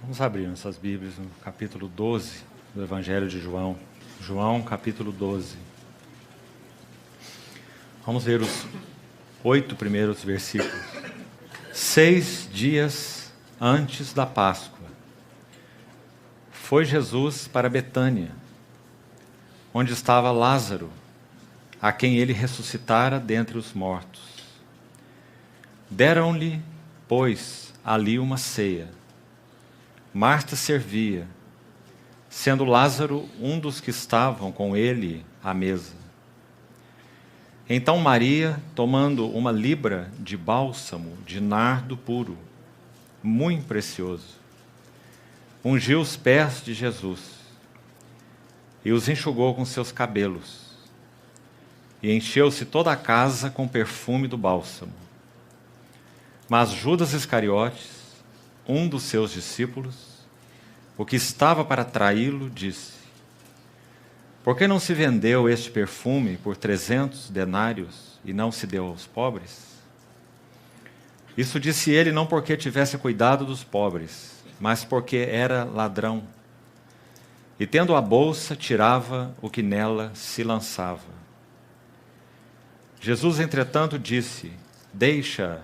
Vamos abrir nossas Bíblias no capítulo 12 do Evangelho de João. João, capítulo 12. Vamos ver os 8 primeiros versículos. 6 dias antes da Páscoa, foi Jesus para Betânia, onde estava Lázaro, a quem ele ressuscitara dentre os mortos. Deram-lhe, pois, ali uma ceia. Marta servia, sendo Lázaro um dos que estavam com ele à mesa. Então Maria, tomando uma libra de bálsamo de nardo puro, muito precioso, ungiu os pés de Jesus e os enxugou com seus cabelos, e encheu-se toda a casa com perfume do bálsamo. Mas Judas Iscariotes, um dos seus discípulos, o que estava para traí-lo, disse: por que não se vendeu este perfume por 300 denários e não se deu aos pobres? Isso disse ele não porque tivesse cuidado dos pobres, mas porque era ladrão. E tendo a bolsa, tirava o que nela se lançava. Jesus, entretanto, disse: deixa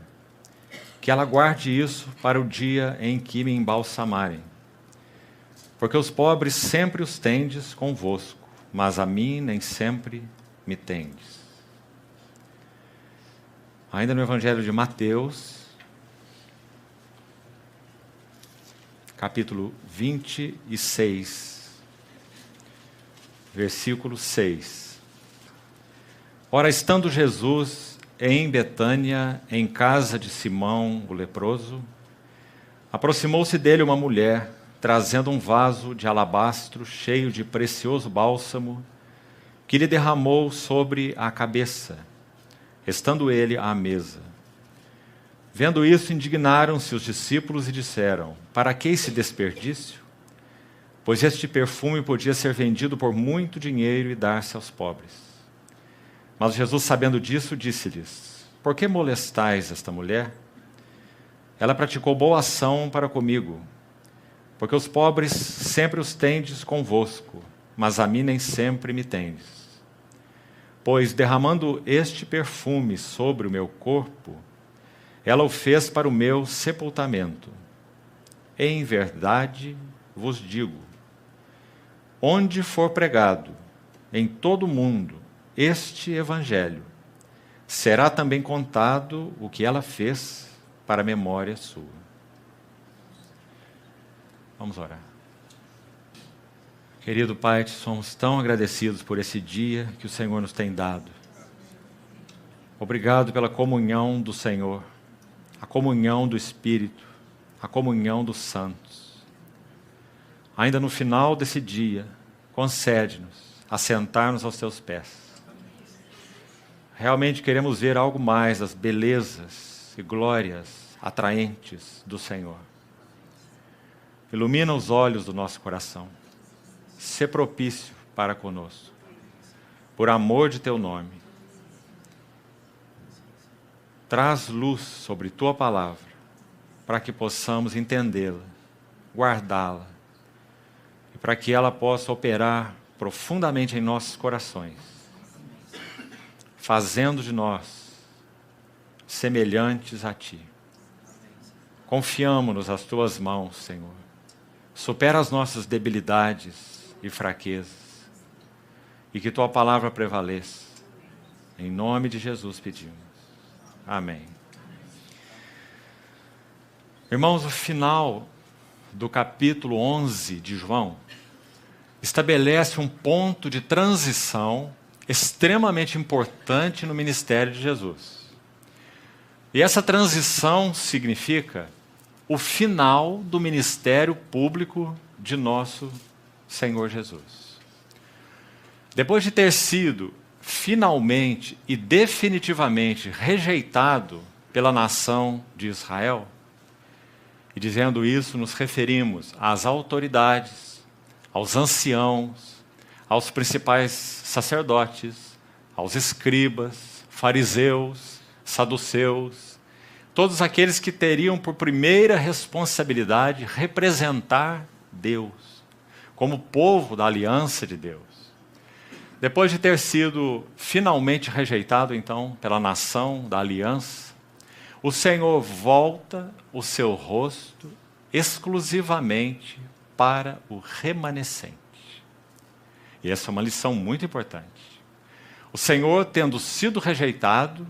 que ela guarde isso para o dia em que me embalsamarem. Porque os pobres sempre os tendes convosco, mas a mim nem sempre me tendes. Ainda no Evangelho de Mateus, capítulo 26, versículo 6. Ora, estando Jesus em Betânia, em casa de Simão, o leproso, aproximou-se dele uma mulher, trazendo um vaso de alabastro cheio de precioso bálsamo, que lhe derramou sobre a cabeça, estando ele à mesa. Vendo isso, indignaram-se os discípulos e disseram: para que esse desperdício? Pois este perfume podia ser vendido por muito dinheiro e dar-se aos pobres. Mas Jesus, sabendo disso, disse-lhes: por que molestais esta mulher? Ela praticou boa ação para comigo, porque os pobres sempre os tendes convosco, mas a mim nem sempre me tendes. Pois, derramando este perfume sobre o meu corpo, ela o fez para o meu sepultamento. Em verdade vos digo, onde for pregado em todo o mundo este evangelho, será também contado o que ela fez para a memória sua. Vamos orar. Querido Pai, te somos tão agradecidos por esse dia que o Senhor nos tem dado. Obrigado pela comunhão do Senhor, a comunhão do Espírito, a comunhão dos santos. Ainda no final desse dia, concede-nos assentar-nos aos teus pés. Realmente queremos ver algo mais das belezas e glórias atraentes do Senhor. Ilumina os olhos do nosso coração. Sê propício para conosco. Por amor de teu nome. Traz luz sobre tua palavra, para que possamos entendê-la, guardá-la, e para que ela possa operar profundamente em nossos corações, fazendo de nós semelhantes a ti. Confiamo-nos às tuas mãos, Senhor. Supera as nossas debilidades e fraquezas, e que tua palavra prevaleça. Em nome de Jesus pedimos. Amém. Irmãos, o final do capítulo 11 de João estabelece um ponto de transição extremamente importante no ministério de Jesus. E essa transição significa o final do ministério público de nosso Senhor Jesus. Depois de ter sido finalmente e definitivamente rejeitado pela nação de Israel, e dizendo isso nos referimos às autoridades, aos anciãos, aos principais sacerdotes, aos escribas, fariseus, saduceus, todos aqueles que teriam por primeira responsabilidade representar Deus, como povo da aliança de Deus. Depois de ter sido finalmente rejeitado, então, pela nação da aliança, o Senhor volta o seu rosto exclusivamente para o remanescente. E essa é uma lição muito importante. O Senhor, tendo sido rejeitado,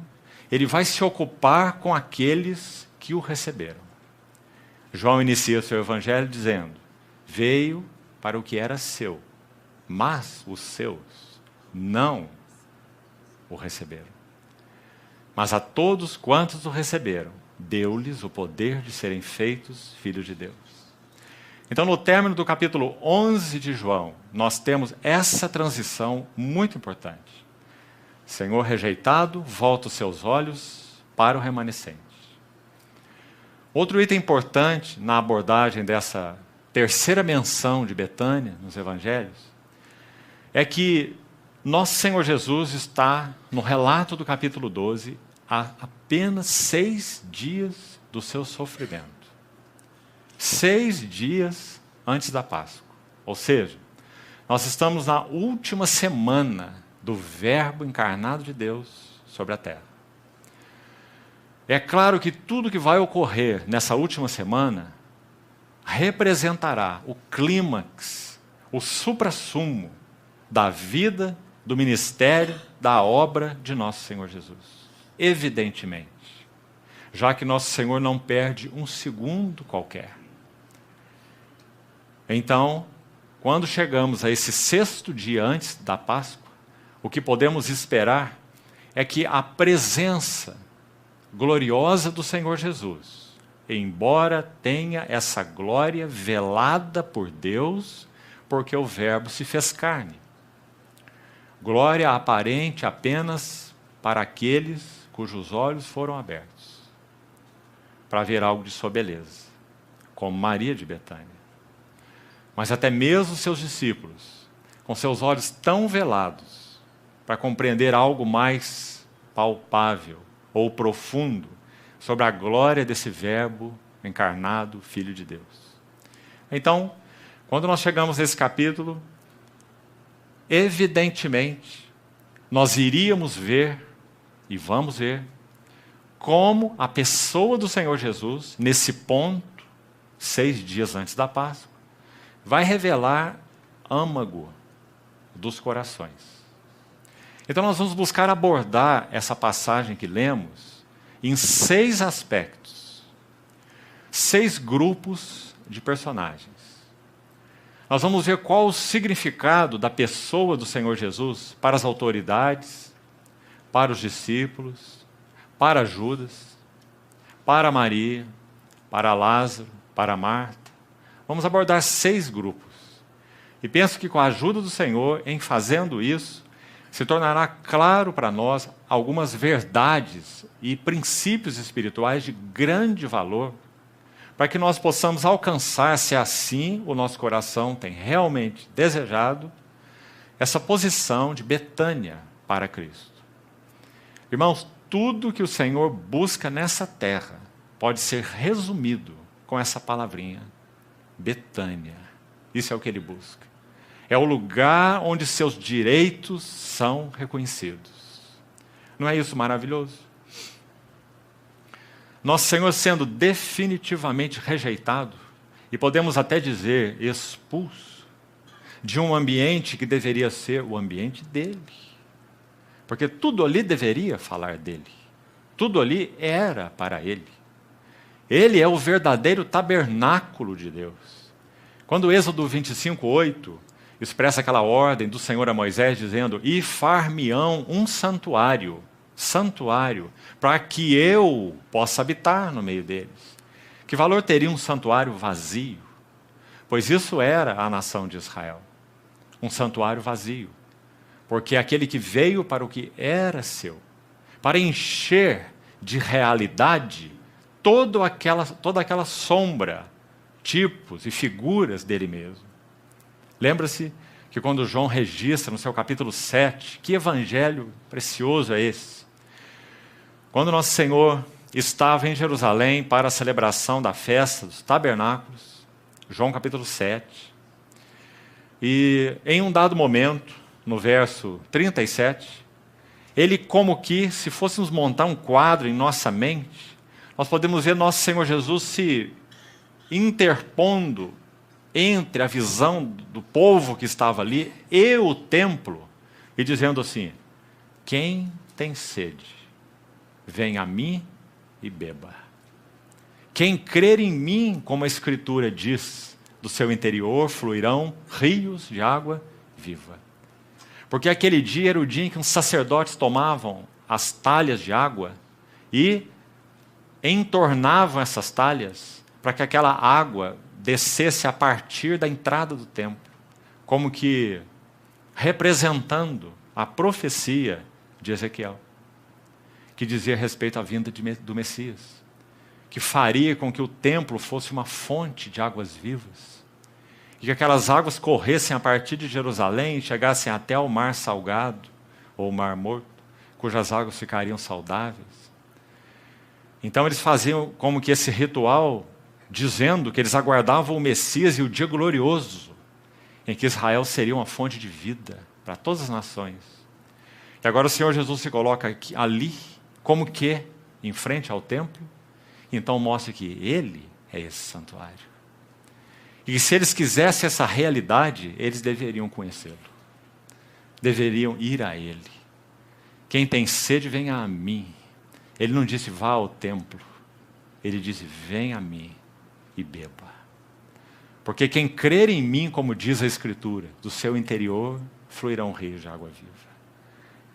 Ele vai se ocupar com aqueles que o receberam. João inicia seu evangelho dizendo: veio para o que era seu, mas os seus não o receberam. Mas a todos quantos o receberam, deu-lhes o poder de serem feitos filhos de Deus. Então, no término do capítulo 11 de João, nós temos essa transição muito importante. Senhor rejeitado, volta os seus olhos para o remanescente. Outro item importante na abordagem dessa terceira menção de Betânia nos evangelhos é que nosso Senhor Jesus está, no relato do capítulo 12, há apenas 6 dias do seu sofrimento. 6 dias antes da Páscoa. Ou seja, nós estamos na última semana do Verbo encarnado de Deus sobre a terra. É claro que tudo que vai ocorrer nessa última semana representará o clímax, o suprassumo da vida, do ministério, da obra de nosso Senhor Jesus. Evidentemente, já que nosso Senhor não perde um segundo qualquer. Então, quando chegamos a esse 6º dia antes da Páscoa, o que podemos esperar é que a presença gloriosa do Senhor Jesus, embora tenha essa glória velada por Deus, porque o Verbo se fez carne. Glória aparente apenas para aqueles cujos olhos foram abertos, para ver algo de sua beleza, como Maria de Betânia. Mas até mesmo seus discípulos, com seus olhos tão velados, para compreender algo mais palpável ou profundo sobre a glória desse Verbo encarnado, Filho de Deus. Então, quando nós chegamos nesse capítulo, evidentemente, nós iríamos ver, e vamos ver, como a pessoa do Senhor Jesus, nesse ponto, 6 dias antes da Páscoa, vai revelar âmago dos corações. Então nós vamos buscar abordar essa passagem que lemos em 6 aspectos, 6 grupos de personagens. Nós vamos ver qual o significado da pessoa do Senhor Jesus para as autoridades, para os discípulos, para Judas, para Maria, para Lázaro, para Marta. Vamos abordar 6 grupos. E penso que com a ajuda do Senhor, em fazendo isso, se tornará claro para nós algumas verdades e princípios espirituais de grande valor, para que nós possamos alcançar, se assim o nosso coração tem realmente desejado, essa posição de Betânia para Cristo. Irmãos, tudo que o Senhor busca nessa terra pode ser resumido com essa palavrinha, Betânia. Isso é o que Ele busca. É o lugar onde seus direitos são reconhecidos. Não é isso maravilhoso? Nosso Senhor sendo definitivamente rejeitado, e podemos até dizer expulso, de um ambiente que deveria ser o ambiente dele. Porque tudo ali deveria falar dele. Tudo ali era para ele. Ele é o verdadeiro tabernáculo de Deus. Quando o Êxodo 25:8 expressa aquela ordem do Senhor a Moisés dizendo: e far-me-ão um santuário, para que eu possa habitar no meio deles. Que valor teria um santuário vazio? Pois isso era a nação de Israel, um santuário vazio, porque aquele que veio para o que era seu, para encher de realidade toda aquela sombra, tipos e figuras dele mesmo. Lembra-se que quando João registra no seu capítulo 7, que evangelho precioso é esse? Quando nosso Senhor estava em Jerusalém para a celebração da festa dos tabernáculos, João capítulo 7. E em um dado momento, no verso 37, ele, como que, se fôssemos montar um quadro em nossa mente, nós podemos ver nosso Senhor Jesus se interpondo entre a visão do povo que estava ali e o templo, e dizendo assim: quem tem sede, venha a mim e beba. Quem crer em mim, como a Escritura diz, do seu interior fluirão rios de água viva. Porque aquele dia era o dia em que os sacerdotes tomavam as talhas de água e entornavam essas talhas para que aquela água descesse a partir da entrada do templo, como que representando a profecia de Ezequiel, que dizia respeito à vinda do Messias, que faria com que o templo fosse uma fonte de águas vivas, e que aquelas águas corressem a partir de Jerusalém e chegassem até o mar salgado, ou o mar morto, cujas águas ficariam saudáveis. Então eles faziam como que esse ritual, dizendo que eles aguardavam o Messias e o dia glorioso, em que Israel seria uma fonte de vida para todas as nações. E agora o Senhor Jesus se coloca aqui, ali, como que, em frente ao templo, então mostra que Ele é esse santuário. E se eles quisessem essa realidade, eles deveriam conhecê-lo. Deveriam ir a Ele. Quem tem sede, venha a mim. Ele não disse, vá ao templo. Ele disse, venha a mim e beba. Porque quem crer em mim, como diz a Escritura, do seu interior fluirão rios de água viva.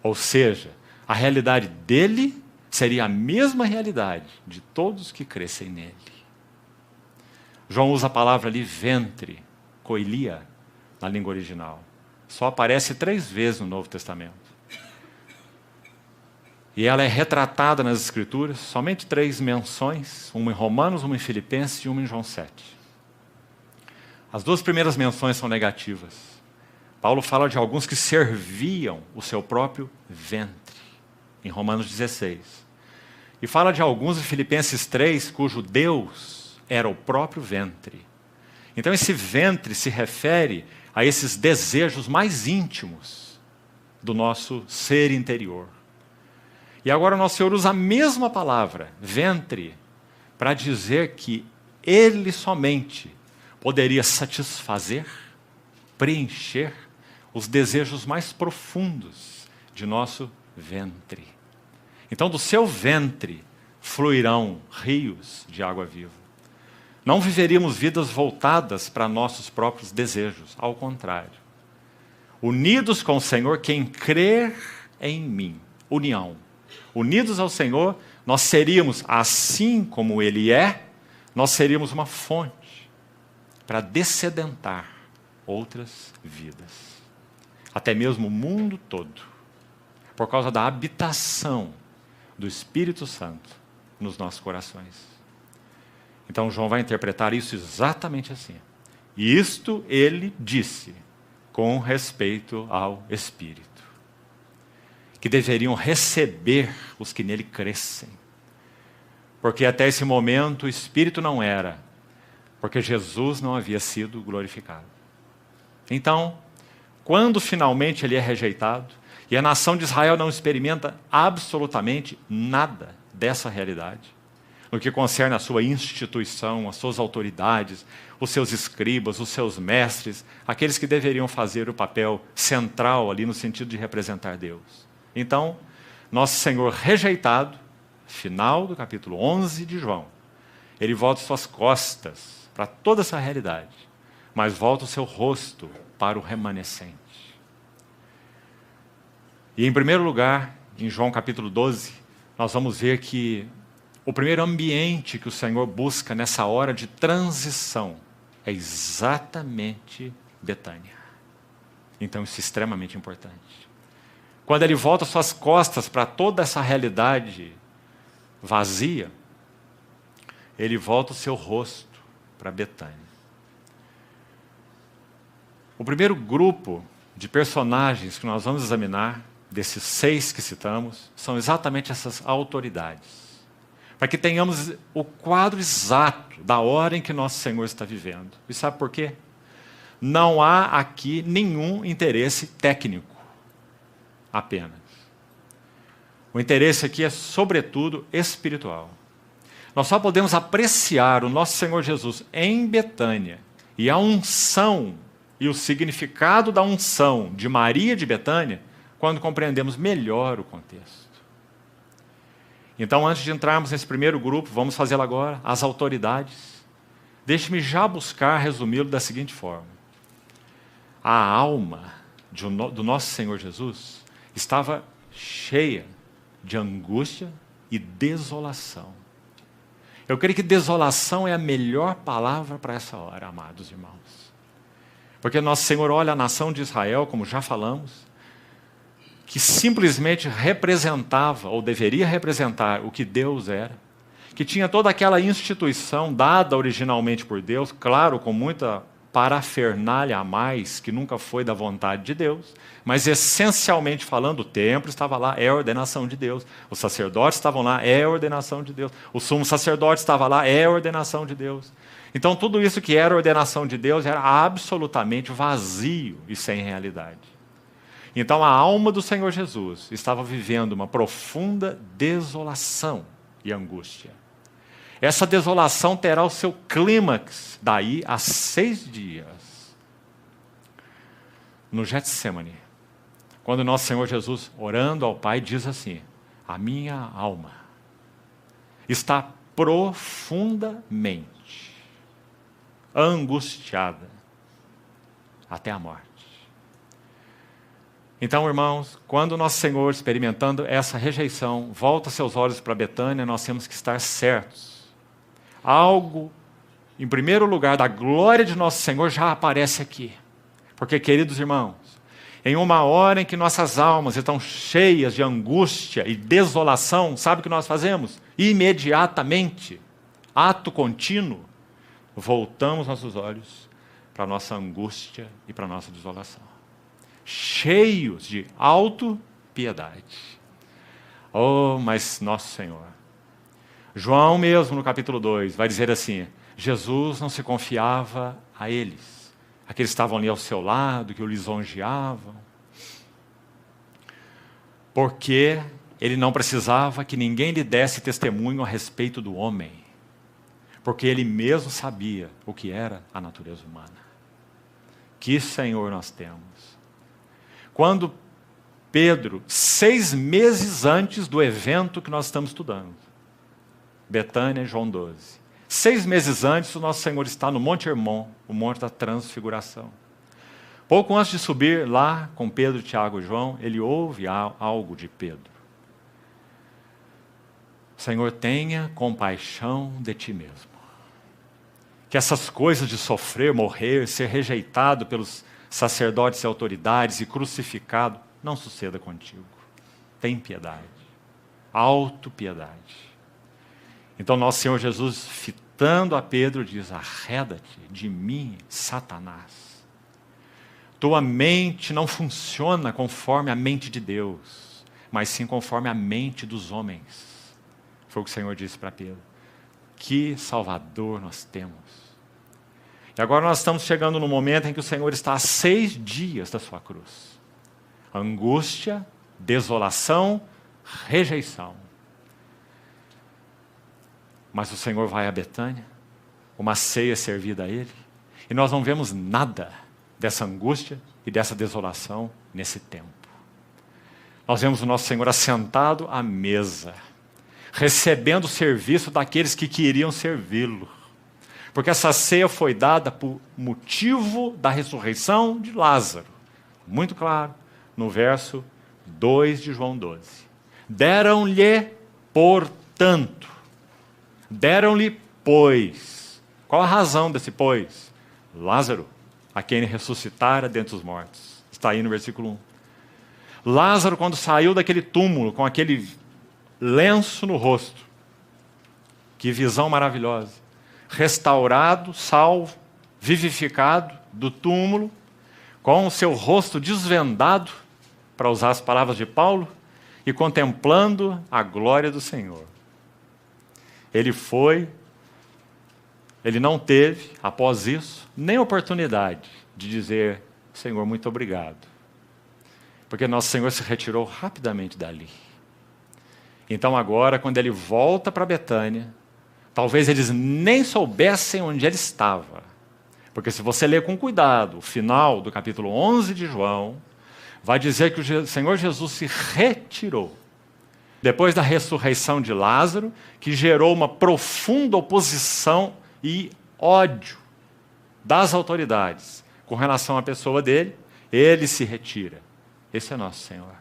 Ou seja, a realidade dele seria a mesma realidade de todos que crescem nele. João usa a palavra ali, ventre, koilia, na língua original. Só aparece 3 vezes no Novo Testamento. E ela é retratada nas Escrituras, somente 3 menções, uma em Romanos, uma em Filipenses e uma em João 7. As 2 primeiras menções são negativas. Paulo fala de alguns que serviam o seu próprio ventre, em Romanos 16. E fala de alguns em Filipenses 3, cujo Deus era o próprio ventre. Então esse ventre se refere a esses desejos mais íntimos do nosso ser interior. E agora o nosso Senhor usa a mesma palavra, ventre, para dizer que Ele somente poderia satisfazer, preencher os desejos mais profundos de nosso ventre. Então do seu ventre fluirão rios de água viva. Não viveríamos vidas voltadas para nossos próprios desejos, ao contrário. Unidos com o Senhor, quem crer em mim, união. Unidos ao Senhor, nós seríamos, assim como Ele é, nós seríamos uma fonte para descedentar outras vidas. Até mesmo o mundo todo, por causa da habitação do Espírito Santo nos nossos corações. Então João vai interpretar isso exatamente assim. E isto ele disse com respeito ao Espírito, que deveriam receber os que nele crescem. Porque até esse momento o Espírito não era, porque Jesus não havia sido glorificado. Então, quando finalmente ele é rejeitado, e a nação de Israel não experimenta absolutamente nada dessa realidade, no que concerne a sua instituição, as suas autoridades, os seus escribas, os seus mestres, aqueles que deveriam fazer o papel central ali no sentido de representar Deus. Então, nosso Senhor rejeitado, final do capítulo 11 de João, ele volta suas costas para toda essa realidade, mas volta o seu rosto para o remanescente. E em primeiro lugar, em João capítulo 12, nós vamos ver que o primeiro ambiente que o Senhor busca nessa hora de transição é exatamente Betânia. Então isso é extremamente importante. Quando ele volta suas costas para toda essa realidade vazia, ele volta o seu rosto para Betânia. O primeiro grupo de personagens que nós vamos examinar, desses 6 que citamos, são exatamente essas autoridades. para que tenhamos o quadro exato da hora em que nosso Senhor está vivendo. E sabe por quê? Não há aqui nenhum interesse técnico, apenas. O interesse aqui é, sobretudo, espiritual. Nós só podemos apreciar o nosso Senhor Jesus em Betânia e a unção e o significado da unção de Maria de Betânia quando compreendemos melhor o contexto. Então, antes de entrarmos nesse primeiro grupo, vamos fazê-lo agora, as autoridades. Deixe-me já buscar resumi-lo da seguinte forma. A alma do nosso Senhor Jesus estava cheia de angústia e desolação. Eu creio que desolação é a melhor palavra para essa hora, amados irmãos. Porque nosso Senhor olha a nação de Israel, como já falamos, que simplesmente representava, ou deveria representar, o que Deus era, que tinha toda aquela instituição dada originalmente por Deus, claro, com muita parafernália a mais, que nunca foi da vontade de Deus, mas essencialmente falando, o templo estava lá, é a ordenação de Deus. Os sacerdotes estavam lá, é a ordenação de Deus. O sumo sacerdote estava lá, é a ordenação de Deus. Então tudo isso que era ordenação de Deus era absolutamente vazio e sem realidade. Então a alma do Senhor Jesus estava vivendo uma profunda desolação e angústia. Essa desolação terá o seu clímax daí a 6 dias. No Getsemane, quando nosso Senhor Jesus, orando ao Pai, diz assim: a minha alma está profundamente angustiada até a morte. Então, irmãos, quando nosso Senhor, experimentando essa rejeição, volta seus olhos para Betânia, nós temos que estar certos. Algo, em primeiro lugar, da glória de nosso Senhor já aparece aqui. Porque, queridos irmãos, em uma hora em que nossas almas estão cheias de angústia e desolação, sabe o que nós fazemos? Imediatamente, ato contínuo, voltamos nossos olhos para a nossa angústia e para a nossa desolação. Cheios de autopiedade. Oh, mas nosso Senhor. João mesmo, no capítulo 2, vai dizer assim: Jesus não se confiava a eles, aqueles que estavam ali ao seu lado, que o lisonjeavam, porque ele não precisava que ninguém lhe desse testemunho a respeito do homem, porque ele mesmo sabia o que era a natureza humana. Que Senhor nós temos! Quando Pedro, 6 meses antes do evento que nós estamos estudando, Betânia, João 12. 6 meses antes, o nosso Senhor está no Monte Hermon, o Monte da Transfiguração. Pouco antes de subir lá com Pedro, Tiago e João, ele ouve algo de Pedro. Senhor, tenha compaixão de ti mesmo. Que essas coisas de sofrer, morrer, ser rejeitado pelos sacerdotes e autoridades e crucificado, não suceda contigo. Tem piedade. Autopiedade. Então nosso Senhor Jesus, fitando a Pedro, diz: arreda-te de mim, Satanás. Tua mente não funciona conforme a mente de Deus, mas sim conforme a mente dos homens. Foi o que o Senhor disse para Pedro. Que Salvador nós temos. E agora nós estamos chegando no momento em que o Senhor está a 6 dias da sua cruz. Angústia, desolação, rejeição. Mas o Senhor vai a Betânia, uma ceia servida a Ele, e nós não vemos nada dessa angústia e dessa desolação nesse tempo. Nós vemos o nosso Senhor assentado à mesa, recebendo o serviço daqueles que queriam servi-lo. Porque essa ceia foi dada por motivo da ressurreição de Lázaro. Muito claro, no verso 2 de João 12. Deram-lhe, portanto. Deram-lhe, pois. Qual a razão desse pois? Lázaro, a quem ele ressuscitara dentre os mortos. Está aí no versículo 1. Lázaro, quando saiu daquele túmulo, com aquele lenço no rosto. Que visão maravilhosa. Restaurado, salvo, vivificado do túmulo, com o seu rosto desvendado, para usar as palavras de Paulo, e contemplando a glória do Senhor. Ele foi, ele não teve, após isso, nem oportunidade de dizer: Senhor, muito obrigado. Porque nosso Senhor se retirou rapidamente dali. Então agora, quando ele volta para Betânia, talvez eles nem soubessem onde ele estava. Porque se você ler com cuidado o final do capítulo 11 de João, vai dizer que o Senhor Jesus se retirou. Depois da ressurreição de Lázaro, que gerou uma profunda oposição e ódio das autoridades com relação à pessoa dele, ele se retira. Esse é nosso Senhor.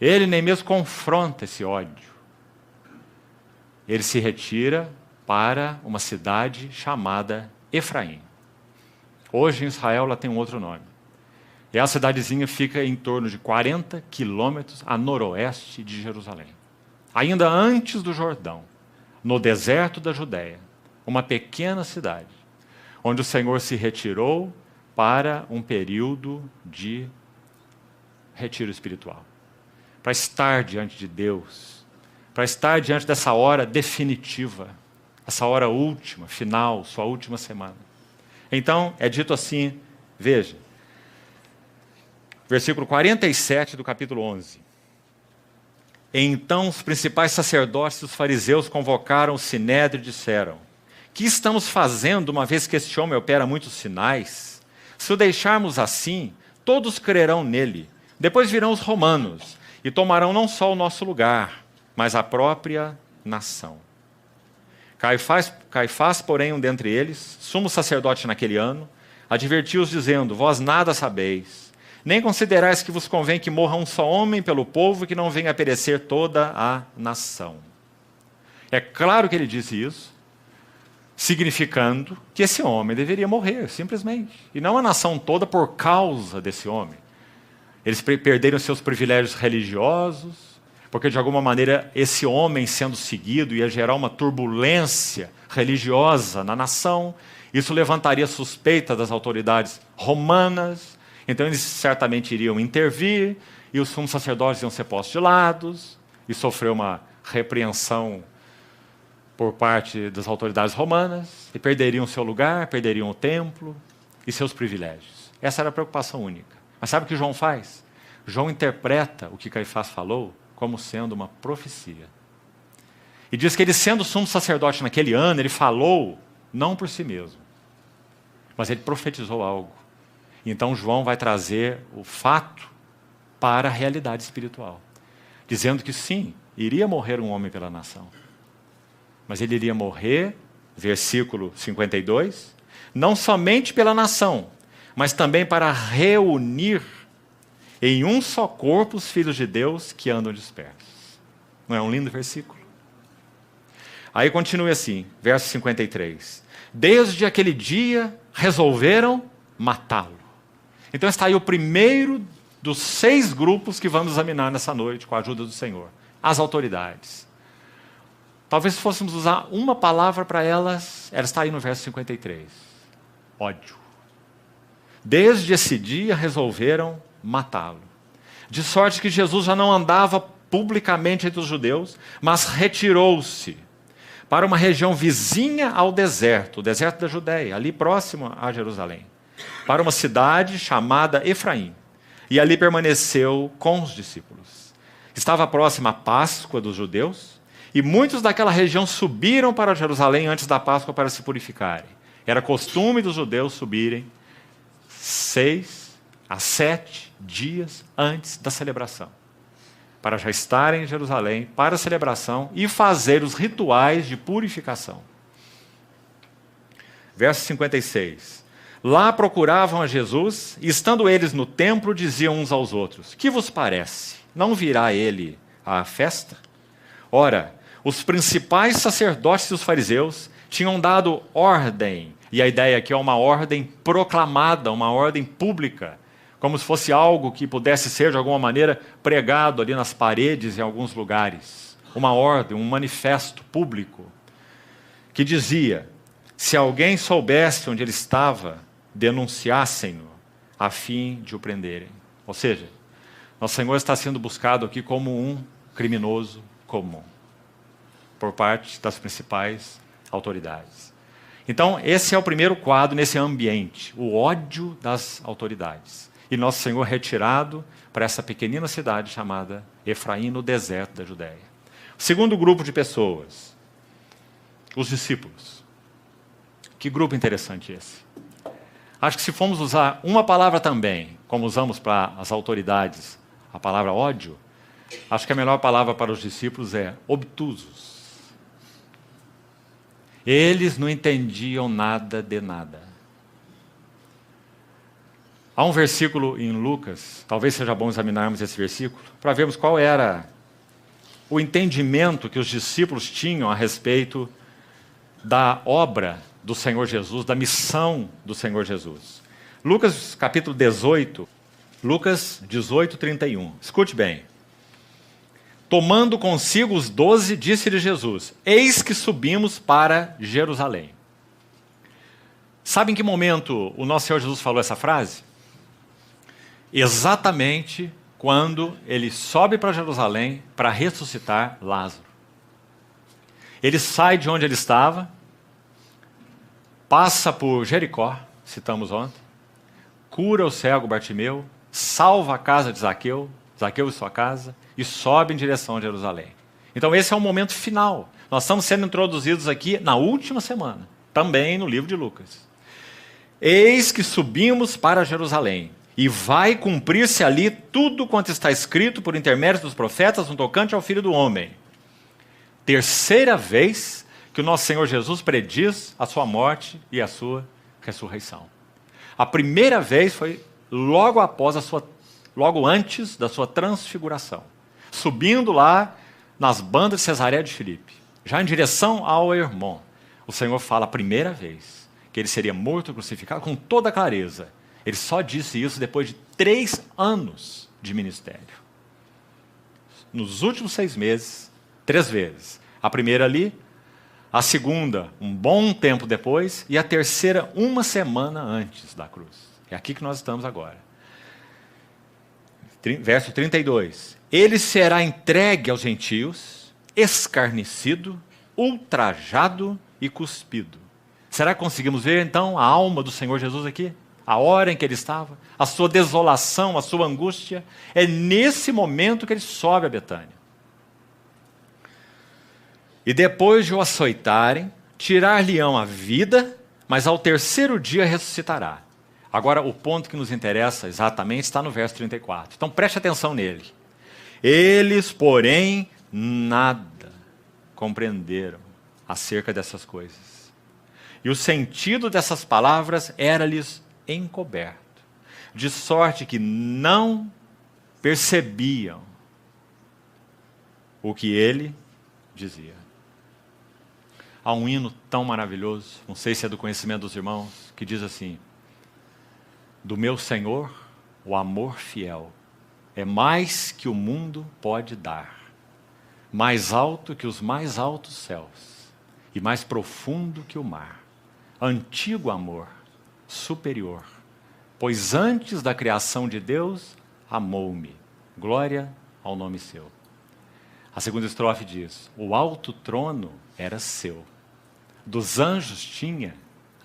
Ele nem mesmo confronta esse ódio. Ele se retira para uma cidade chamada Efraim. Hoje em Israel ela tem um outro nome. E a cidadezinha fica em torno de 40 quilômetros a noroeste de Jerusalém. Ainda antes do Jordão, no deserto da Judéia, uma pequena cidade, onde o Senhor se retirou para um período de retiro espiritual. Para estar diante de Deus, para estar diante dessa hora definitiva, essa hora última, final, sua última semana. Então, é dito assim, veja, versículo 47 do capítulo 11. Então os principais sacerdotes e os fariseus convocaram o sinédrio e disseram: que estamos fazendo, uma vez que este homem opera muitos sinais? Se o deixarmos assim, todos crerão nele. Depois virão os romanos e tomarão não só o nosso lugar, mas a própria nação. Caifás, porém, um dentre eles, sumo sacerdote naquele ano, advertiu-os dizendo: vós nada sabeis, nem considerais que vos convém que morra um só homem pelo povo e que não venha a perecer toda a nação. É claro que ele disse isso, significando que esse homem deveria morrer, simplesmente. E não a nação toda por causa desse homem. Eles perderam seus privilégios religiosos, porque de alguma maneira esse homem sendo seguido ia gerar uma turbulência religiosa na nação. Isso levantaria suspeita das autoridades romanas. Então eles certamente iriam intervir, e os sumos sacerdotes iam ser postos de lados, e sofrer uma repreensão por parte das autoridades romanas, e perderiam seu lugar, perderiam o templo e seus privilégios. Essa era a preocupação única. Mas sabe o que João faz? João interpreta o que Caifás falou como sendo uma profecia. E diz que ele, sendo sumo sacerdote naquele ano, ele falou não por si mesmo, mas ele profetizou algo. Então João vai trazer o fato para a realidade espiritual, dizendo que sim, iria morrer um homem pela nação. Mas ele iria morrer, versículo 52, não somente pela nação, mas também para reunir em um só corpo os filhos de Deus que andam dispersos. Não é um lindo versículo? Aí continua assim, verso 53. Desde aquele dia resolveram matá-lo. Então está aí o primeiro dos 6 grupos que vamos examinar nessa noite, com a ajuda do Senhor. As autoridades. Talvez se fôssemos usar uma palavra para elas, ela está aí no verso 53. Ódio. Desde esse dia resolveram matá-lo. De sorte que Jesus já não andava publicamente entre os judeus, mas retirou-se para uma região vizinha ao deserto, o deserto da Judéia, ali próximo a Jerusalém, para uma cidade chamada Efraim. E ali permaneceu com os discípulos. Estava próxima a Páscoa dos judeus, e muitos daquela região subiram para Jerusalém antes da Páscoa para se purificarem. Era costume dos judeus subirem 6 a 7 dias antes da celebração, para já estarem em Jerusalém para a celebração e fazer os rituais de purificação. Verso 56. Lá procuravam a Jesus, e estando eles no templo, diziam uns aos outros: que vos parece? Não virá ele à festa? Ora, os principais sacerdotes e os fariseus tinham dado ordem, e a ideia aqui é uma ordem proclamada, uma ordem pública, como se fosse algo que pudesse ser, de alguma maneira, pregado ali nas paredes em alguns lugares. Uma ordem, um manifesto público, que dizia: se alguém soubesse onde ele estava, denunciassem-no, a fim de o prenderem. Ou seja, nosso Senhor está sendo buscado aqui como um criminoso comum. por parte das principais autoridades. Então, esse é o primeiro quadro nesse ambiente, o ódio das autoridades. E nosso Senhor retirado para essa pequenina cidade chamada Efraim, no deserto da Judéia. O segundo grupo de pessoas, os discípulos. Que grupo interessante esse. Acho que se formos usar uma palavra também, como usamos para as autoridades, a palavra ódio, acho que a melhor palavra para os discípulos é obtusos. Eles não entendiam nada de nada. Há um versículo em Lucas, talvez seja bom examinarmos esse versículo, para vermos qual era o entendimento que os discípulos tinham a respeito da obra do Senhor Jesus, da missão do Senhor Jesus. Lucas capítulo 18, Lucas 18, 31. Escute bem. Tomando consigo os 12, disse-lhe Jesus: eis que subimos para Jerusalém. Sabe em que momento o nosso Senhor Jesus falou essa frase? Exatamente quando ele sobe para Jerusalém para ressuscitar Lázaro. Ele sai de onde ele estava, passa por Jericó, citamos ontem, cura o cego Bartimeu, salva a casa de Zaqueu, Zaqueu e sua casa, e sobe em direção a Jerusalém. Então esse é o momento final. Nós estamos sendo introduzidos aqui na última semana, também no livro de Lucas. Eis que subimos para Jerusalém, e vai cumprir-se ali tudo quanto está escrito por intermédio dos profetas no tocante ao Filho do Homem. Terceira vez que o nosso Senhor Jesus prediz a sua morte e a sua ressurreição. A primeira vez foi logo antes da sua transfiguração, subindo lá nas bandas de Cesareia de Filipe, já em direção ao Hermon. O Senhor fala a primeira vez que ele seria morto e crucificado com toda clareza. Ele só disse isso depois de 3 anos de ministério. Nos últimos 6 meses, 3 vezes. A primeira ali, a segunda um bom tempo depois, e a terceira 1 semana antes da cruz. É aqui que nós estamos agora. Verso 32. Ele será entregue aos gentios, escarnecido, ultrajado e cuspido. Será que conseguimos ver então a alma do Senhor Jesus aqui? A hora em que ele estava, a sua desolação, a sua angústia. É nesse momento que ele sobe a Betânia. E depois de o açoitarem, tirar-lhe-ão a vida, mas ao terceiro dia ressuscitará. Agora, o ponto que nos interessa exatamente está no verso 34. Então, preste atenção nele. Eles, porém, nada compreenderam acerca dessas coisas. E o sentido dessas palavras era-lhes encoberto, de sorte que não percebiam o que ele dizia. Há um hino tão maravilhoso, não sei se é do conhecimento dos irmãos, que diz assim: do meu Senhor, o amor fiel é mais que o mundo pode dar, mais alto que os mais altos céus e mais profundo que o mar. Antigo amor, superior, pois antes da criação de Deus, amou-me. Glória ao nome seu. A segunda estrofe diz: o alto trono era seu, dos anjos tinha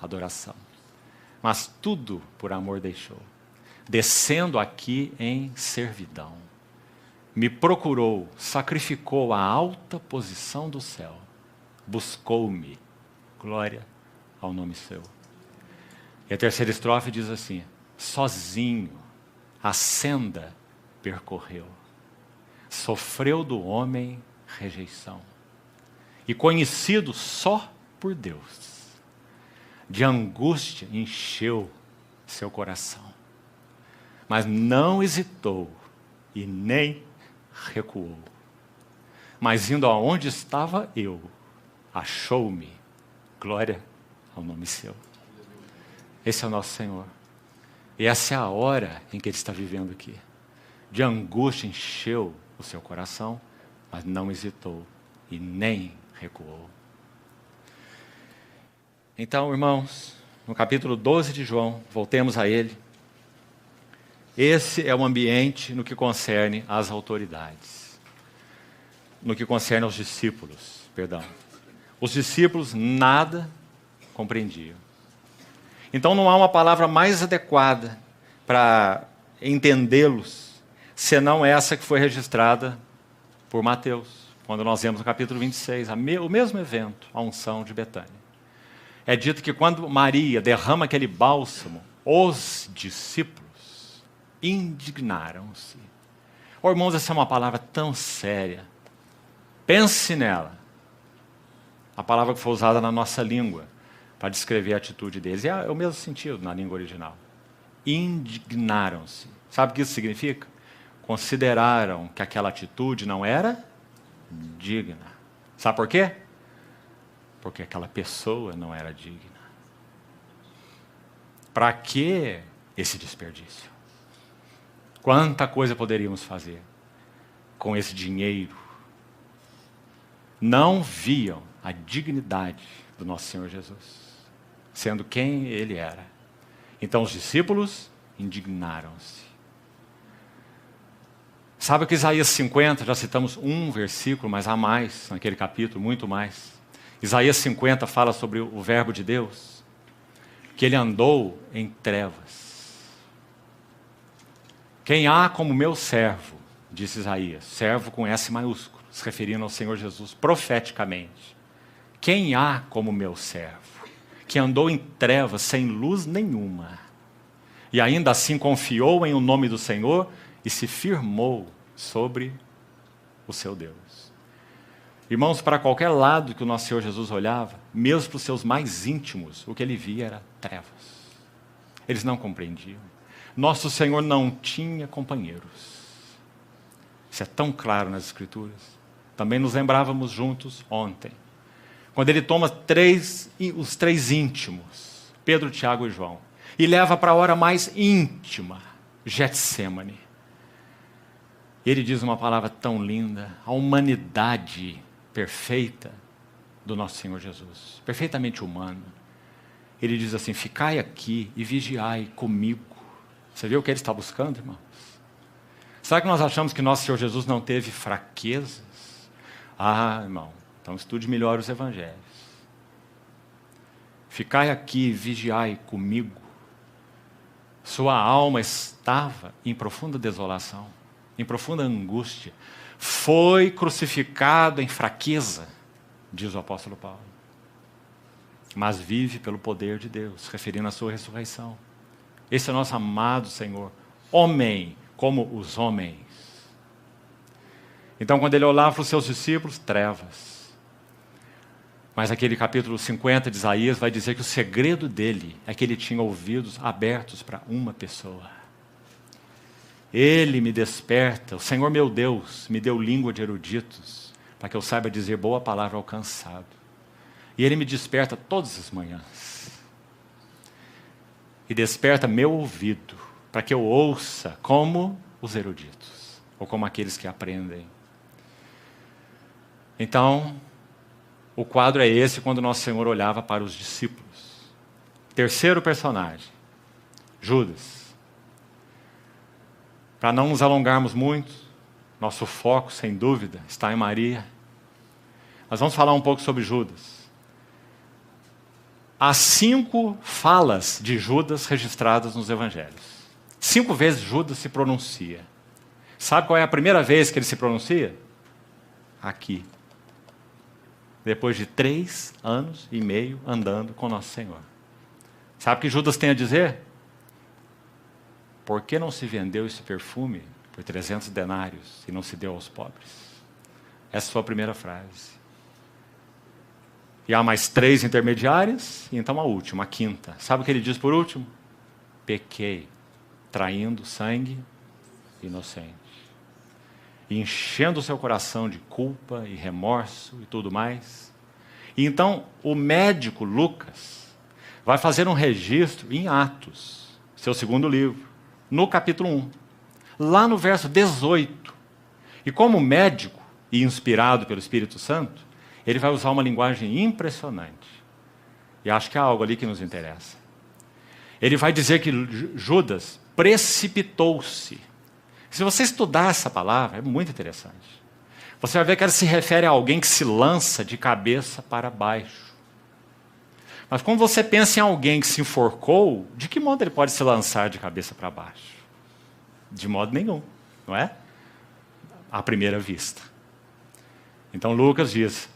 adoração, mas tudo por amor deixou, descendo aqui em servidão. Me procurou, sacrificou a alta posição do céu, buscou-me. Glória ao nome seu. E a terceira estrofe diz assim: sozinho a senda percorreu, sofreu do homem rejeição, e conhecido só por Deus, de angústia encheu seu coração, mas não hesitou e nem recuou, mas indo aonde estava eu, achou-me. Glória ao nome seu. Esse é o nosso Senhor. E essa é a hora em que ele está vivendo aqui. De angústia encheu o seu coração, mas não hesitou e nem recuou. Então, irmãos, no capítulo 12 de João, voltemos a ele. Esse é o ambiente no que concerne às autoridades, no que concerne aos discípulos. perdão. Os discípulos nada compreendiam. Então não há uma palavra mais adequada para entendê-los, senão essa que foi registrada por Mateus, quando nós vemos no capítulo 26, o mesmo evento, a unção de Betânia. É dito que quando Maria derrama aquele bálsamo, os discípulos indignaram-se. Oh, irmãos, essa é uma palavra tão séria. Pense nela. A palavra que foi usada na nossa língua para descrever a atitude deles. É o mesmo sentido na língua original. Indignaram-se. Sabe o que isso significa? Consideraram que aquela atitude não era digna. Sabe por quê? Porque aquela pessoa não era digna. Para que esse desperdício? Quanta coisa poderíamos fazer com esse dinheiro? Não viam a dignidade do nosso Senhor Jesus, sendo quem Ele era. Então os discípulos indignaram-se. Sabe que Isaías 50, já citamos um versículo, mas há mais naquele capítulo, muito mais. Isaías 50 fala sobre o verbo de Deus, que ele andou em trevas. Quem há como meu servo, disse Isaías, servo com S maiúsculo, se referindo ao Senhor Jesus profeticamente. Quem há como meu servo, que andou em trevas sem luz nenhuma, e ainda assim confiou em o nome do Senhor e se firmou sobre o seu Deus. Irmãos, para qualquer lado que o nosso Senhor Jesus olhava, mesmo para os seus mais íntimos, o que ele via era trevas. Eles não compreendiam. Nosso Senhor não tinha companheiros. Isso é tão claro nas Escrituras. Também nos lembrávamos juntos ontem, quando ele toma os três íntimos, Pedro, Tiago e João, e leva para a hora mais íntima, Getsemane. Ele diz uma palavra tão linda, a humanidade perfeita do nosso Senhor Jesus, perfeitamente humano. Ele diz assim: ficai aqui e vigiai comigo. Você viu o que ele está buscando, irmãos? Será que nós achamos que nosso Senhor Jesus não teve fraquezas? Ah, irmão, então estude melhor os evangelhos. Ficai aqui e vigiai comigo. Sua alma estava em profunda desolação, em profunda angústia. Foi crucificado em fraqueza, diz o apóstolo Paulo. Mas vive pelo poder de Deus, referindo à sua ressurreição. Esse é o nosso amado Senhor, homem como os homens. Então, quando ele olhava para os seus discípulos, trevas. Mas aquele capítulo 50 de Isaías vai dizer que o segredo dele é que ele tinha ouvidos abertos para uma pessoa. Ele me desperta, o Senhor meu Deus me deu língua de eruditos, para que eu saiba dizer boa palavra ao cansado. E ele me desperta todas as manhãs. E desperta meu ouvido, para que eu ouça como os eruditos, ou como aqueles que aprendem. Então, o quadro é esse quando nosso Senhor olhava para os discípulos. Terceiro personagem, Judas. Para não nos alongarmos muito, nosso foco, sem dúvida, está em Maria. Nós vamos falar um pouco sobre Judas. Há 5 falas de Judas registradas nos evangelhos. 5 vezes Judas se pronuncia. Sabe qual é a primeira vez que ele se pronuncia? Aqui. Depois de 3 anos e meio andando com nosso Senhor. Sabe o que Judas tem a dizer? Por que não se vendeu esse perfume por 300 denários e não se deu aos pobres? Essa foi a primeira frase. E há mais 3 intermediárias, e então a última, a quinta. Sabe o que ele diz por último? Pequei, traindo sangue inocente. E enchendo o seu coração de culpa e remorso e tudo mais. E então o médico Lucas vai fazer um registro em Atos, seu segundo livro, no capítulo 1, lá no verso 18. E como médico e inspirado pelo Espírito Santo, ele vai usar uma linguagem impressionante. E acho que há algo ali que nos interessa. Ele vai dizer que Judas precipitou-se. Se você estudar essa palavra, é muito interessante. você vai ver que ela se refere a alguém que se lança de cabeça para baixo. Mas quando você pensa em alguém que se enforcou, de que modo ele pode se lançar de cabeça para baixo? De modo nenhum, não é? À primeira vista. Então Lucas diz,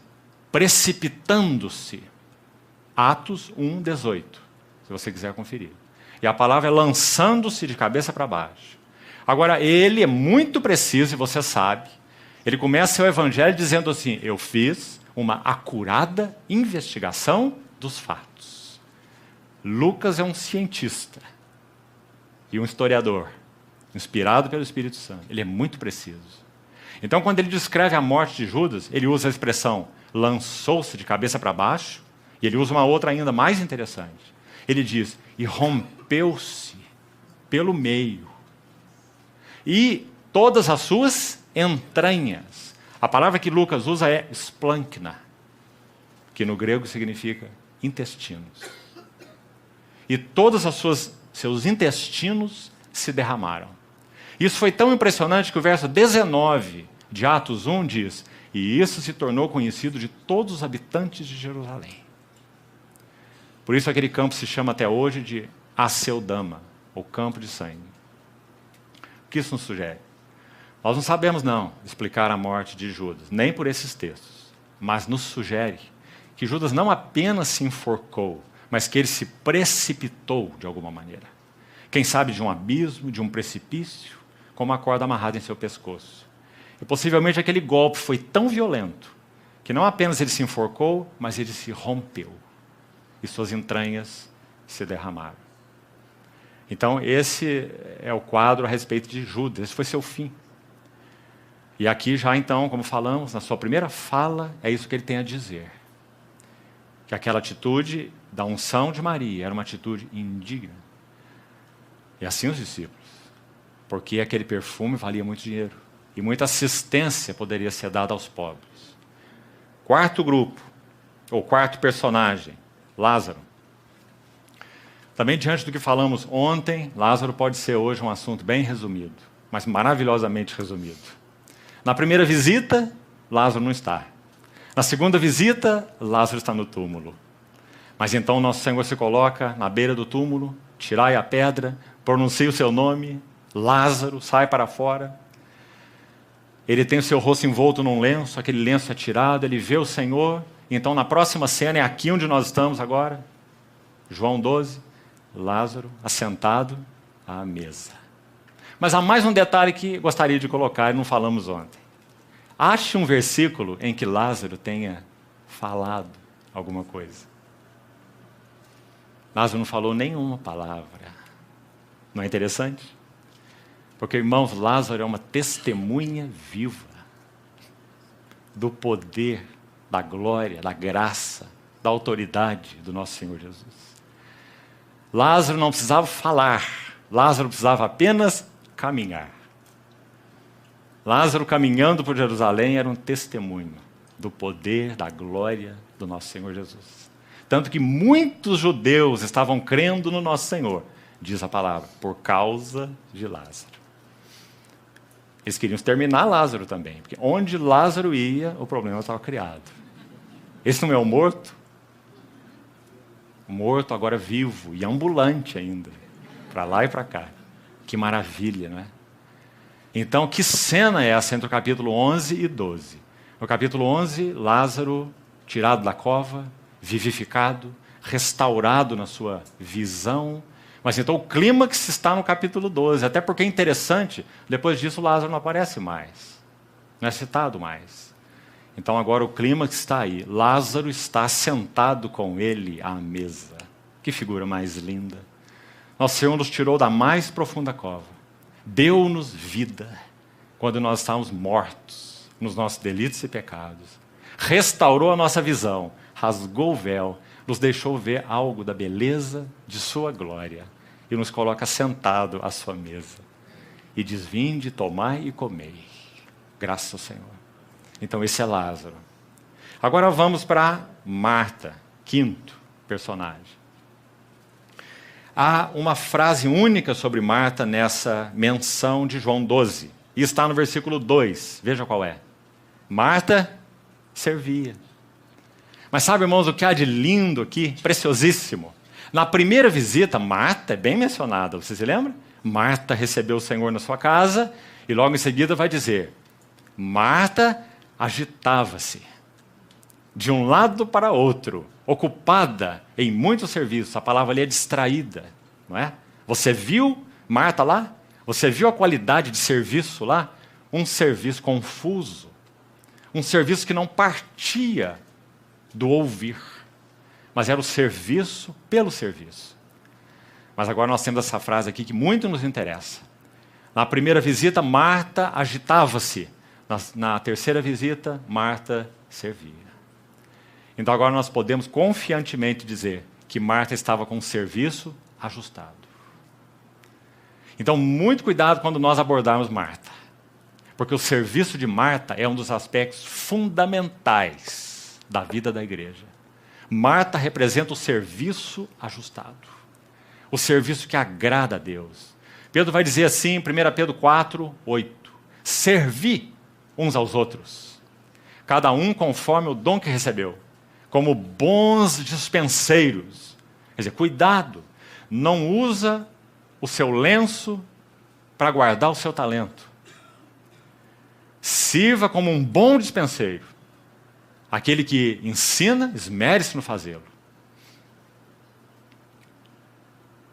precipitando-se, Atos 1:18, se você quiser conferir. E a palavra é lançando-se de cabeça para baixo. Agora, ele é muito preciso, e você sabe, ele começa o evangelho dizendo assim, eu fiz uma acurada investigação dos fatos. Lucas é um cientista e um historiador, inspirado pelo Espírito Santo. Ele é muito preciso. Então, quando ele descreve a morte de Judas, ele usa a expressão lançou-se de cabeça para baixo, e ele usa uma outra ainda mais interessante. Ele diz, e rompeu-se pelo meio, e todas as suas entranhas. A palavra que Lucas usa é splankna, que no grego significa intestinos. E todos seus intestinos se derramaram. Isso foi tão impressionante que o verso 19 de Atos 1 diz, e isso se tornou conhecido de todos os habitantes de Jerusalém. Por isso aquele campo se chama até hoje de Aceldama, ou campo de sangue. O que isso nos sugere? Nós não sabemos não explicar a morte de Judas, nem por esses textos, mas nos sugere que Judas não apenas se enforcou, mas que ele se precipitou de alguma maneira. Quem sabe de um abismo, de um precipício, com uma corda amarrada em seu pescoço. E possivelmente aquele golpe foi tão violento que não apenas ele se enforcou, mas ele se rompeu. E suas entranhas se derramaram. Então esse é o quadro a respeito de Judas, esse foi seu fim. E aqui já então, como falamos, na sua primeira fala, é isso que ele tem a dizer. Que aquela atitude da unção de Maria era uma atitude indigna. E assim os discípulos. Porque aquele perfume valia muito dinheiro. E muita assistência poderia ser dada aos pobres. Quarto grupo, ou quarto personagem, Lázaro. Também diante do que falamos ontem, Lázaro pode ser hoje um assunto bem resumido, mas maravilhosamente resumido. Na primeira visita, Lázaro não está. Na segunda visita, Lázaro está no túmulo. Mas então nosso Senhor se coloca na beira do túmulo, tirai a pedra, pronuncia o seu nome, Lázaro, sai para fora. Ele tem o seu rosto envolto num lenço, aquele lenço é tirado, ele vê o Senhor. Então na próxima cena, é aqui onde nós estamos agora, João 12, Lázaro assentado à mesa. Mas há mais um detalhe que gostaria de colocar e não falamos ontem. Ache um versículo em que Lázaro tenha falado alguma coisa. Lázaro não falou nenhuma palavra. Não é interessante? Porque, irmãos, Lázaro é uma testemunha viva do poder, da glória, da graça, da autoridade do nosso Senhor Jesus. Lázaro não precisava falar, Lázaro precisava apenas caminhar. Lázaro caminhando por Jerusalém era um testemunho do poder, da glória do nosso Senhor Jesus. Tanto que muitos judeus estavam crendo no nosso Senhor, diz a palavra, por causa de Lázaro. Eles queriam exterminar Lázaro também, porque onde Lázaro ia, o problema estava criado. Esse não é o morto? O morto agora vivo e ambulante ainda, para lá e para cá. Que maravilha, não é? Então, que cena é essa entre o capítulo 11 e 12? No capítulo 11, Lázaro, tirado da cova, vivificado, restaurado na sua visão. Mas então o clímax está no capítulo 12, até porque é interessante, depois disso Lázaro não aparece mais, não é citado mais. Então agora o clímax está aí, Lázaro está sentado com ele à mesa. Que figura mais linda. Nosso Senhor nos tirou da mais profunda cova, deu-nos vida, quando nós estávamos mortos nos nossos delitos e pecados, restaurou a nossa visão, rasgou o véu, nos deixou ver algo da beleza de sua glória e nos coloca sentado à sua mesa. E diz, vinde, tomai e comei. Graças ao Senhor. Então esse é Lázaro. Agora vamos para Marta, quinto personagem. Há uma frase única sobre Marta nessa menção de João 12. E está no versículo 2. Veja qual é. Marta servia. Mas sabe, irmãos, o que há de lindo aqui, preciosíssimo? Na primeira visita, Marta é bem mencionada, você se lembra? Marta recebeu o Senhor na sua casa e logo em seguida vai dizer, Marta agitava-se de um lado para outro, ocupada em muitos serviços. A palavra ali é distraída, não é? Você viu Marta lá? Você viu a qualidade de serviço lá? Um serviço confuso, um serviço que não partia do ouvir, mas era o serviço pelo serviço. Mas agora nós temos essa frase aqui que muito nos interessa. Na primeira visita, Marta agitava-se. Na terceira visita, Marta servia. Então agora nós podemos confiantemente dizer que Marta estava com o serviço ajustado. Então muito cuidado quando nós abordarmos Marta, porque o serviço de Marta é um dos aspectos fundamentais da vida da igreja. Marta representa o serviço ajustado, o serviço que agrada a Deus. Pedro vai dizer assim, em 1 Pedro 4, 8, servi uns aos outros, cada um conforme o dom que recebeu, como bons dispenseiros. Quer dizer, cuidado, não usa o seu lenço para guardar o seu talento. Sirva como um bom dispenseiro. Aquele que ensina, esmere-se no fazê-lo.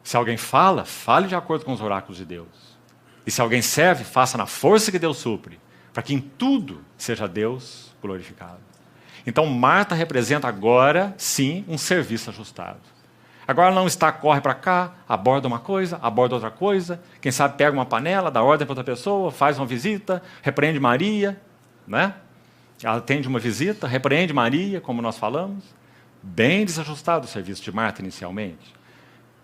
Se alguém fala, fale de acordo com os oráculos de Deus. E se alguém serve, faça na força que Deus supre, para que em tudo seja Deus glorificado. Então Marta representa agora, sim, um serviço ajustado. Agora não está, corre para cá, aborda uma coisa, aborda outra coisa, quem sabe pega uma panela, dá ordem para outra pessoa, faz uma visita, repreende Maria, né? Atende uma visita, repreende Maria, como nós falamos. Bem desajustado o serviço de Marta inicialmente.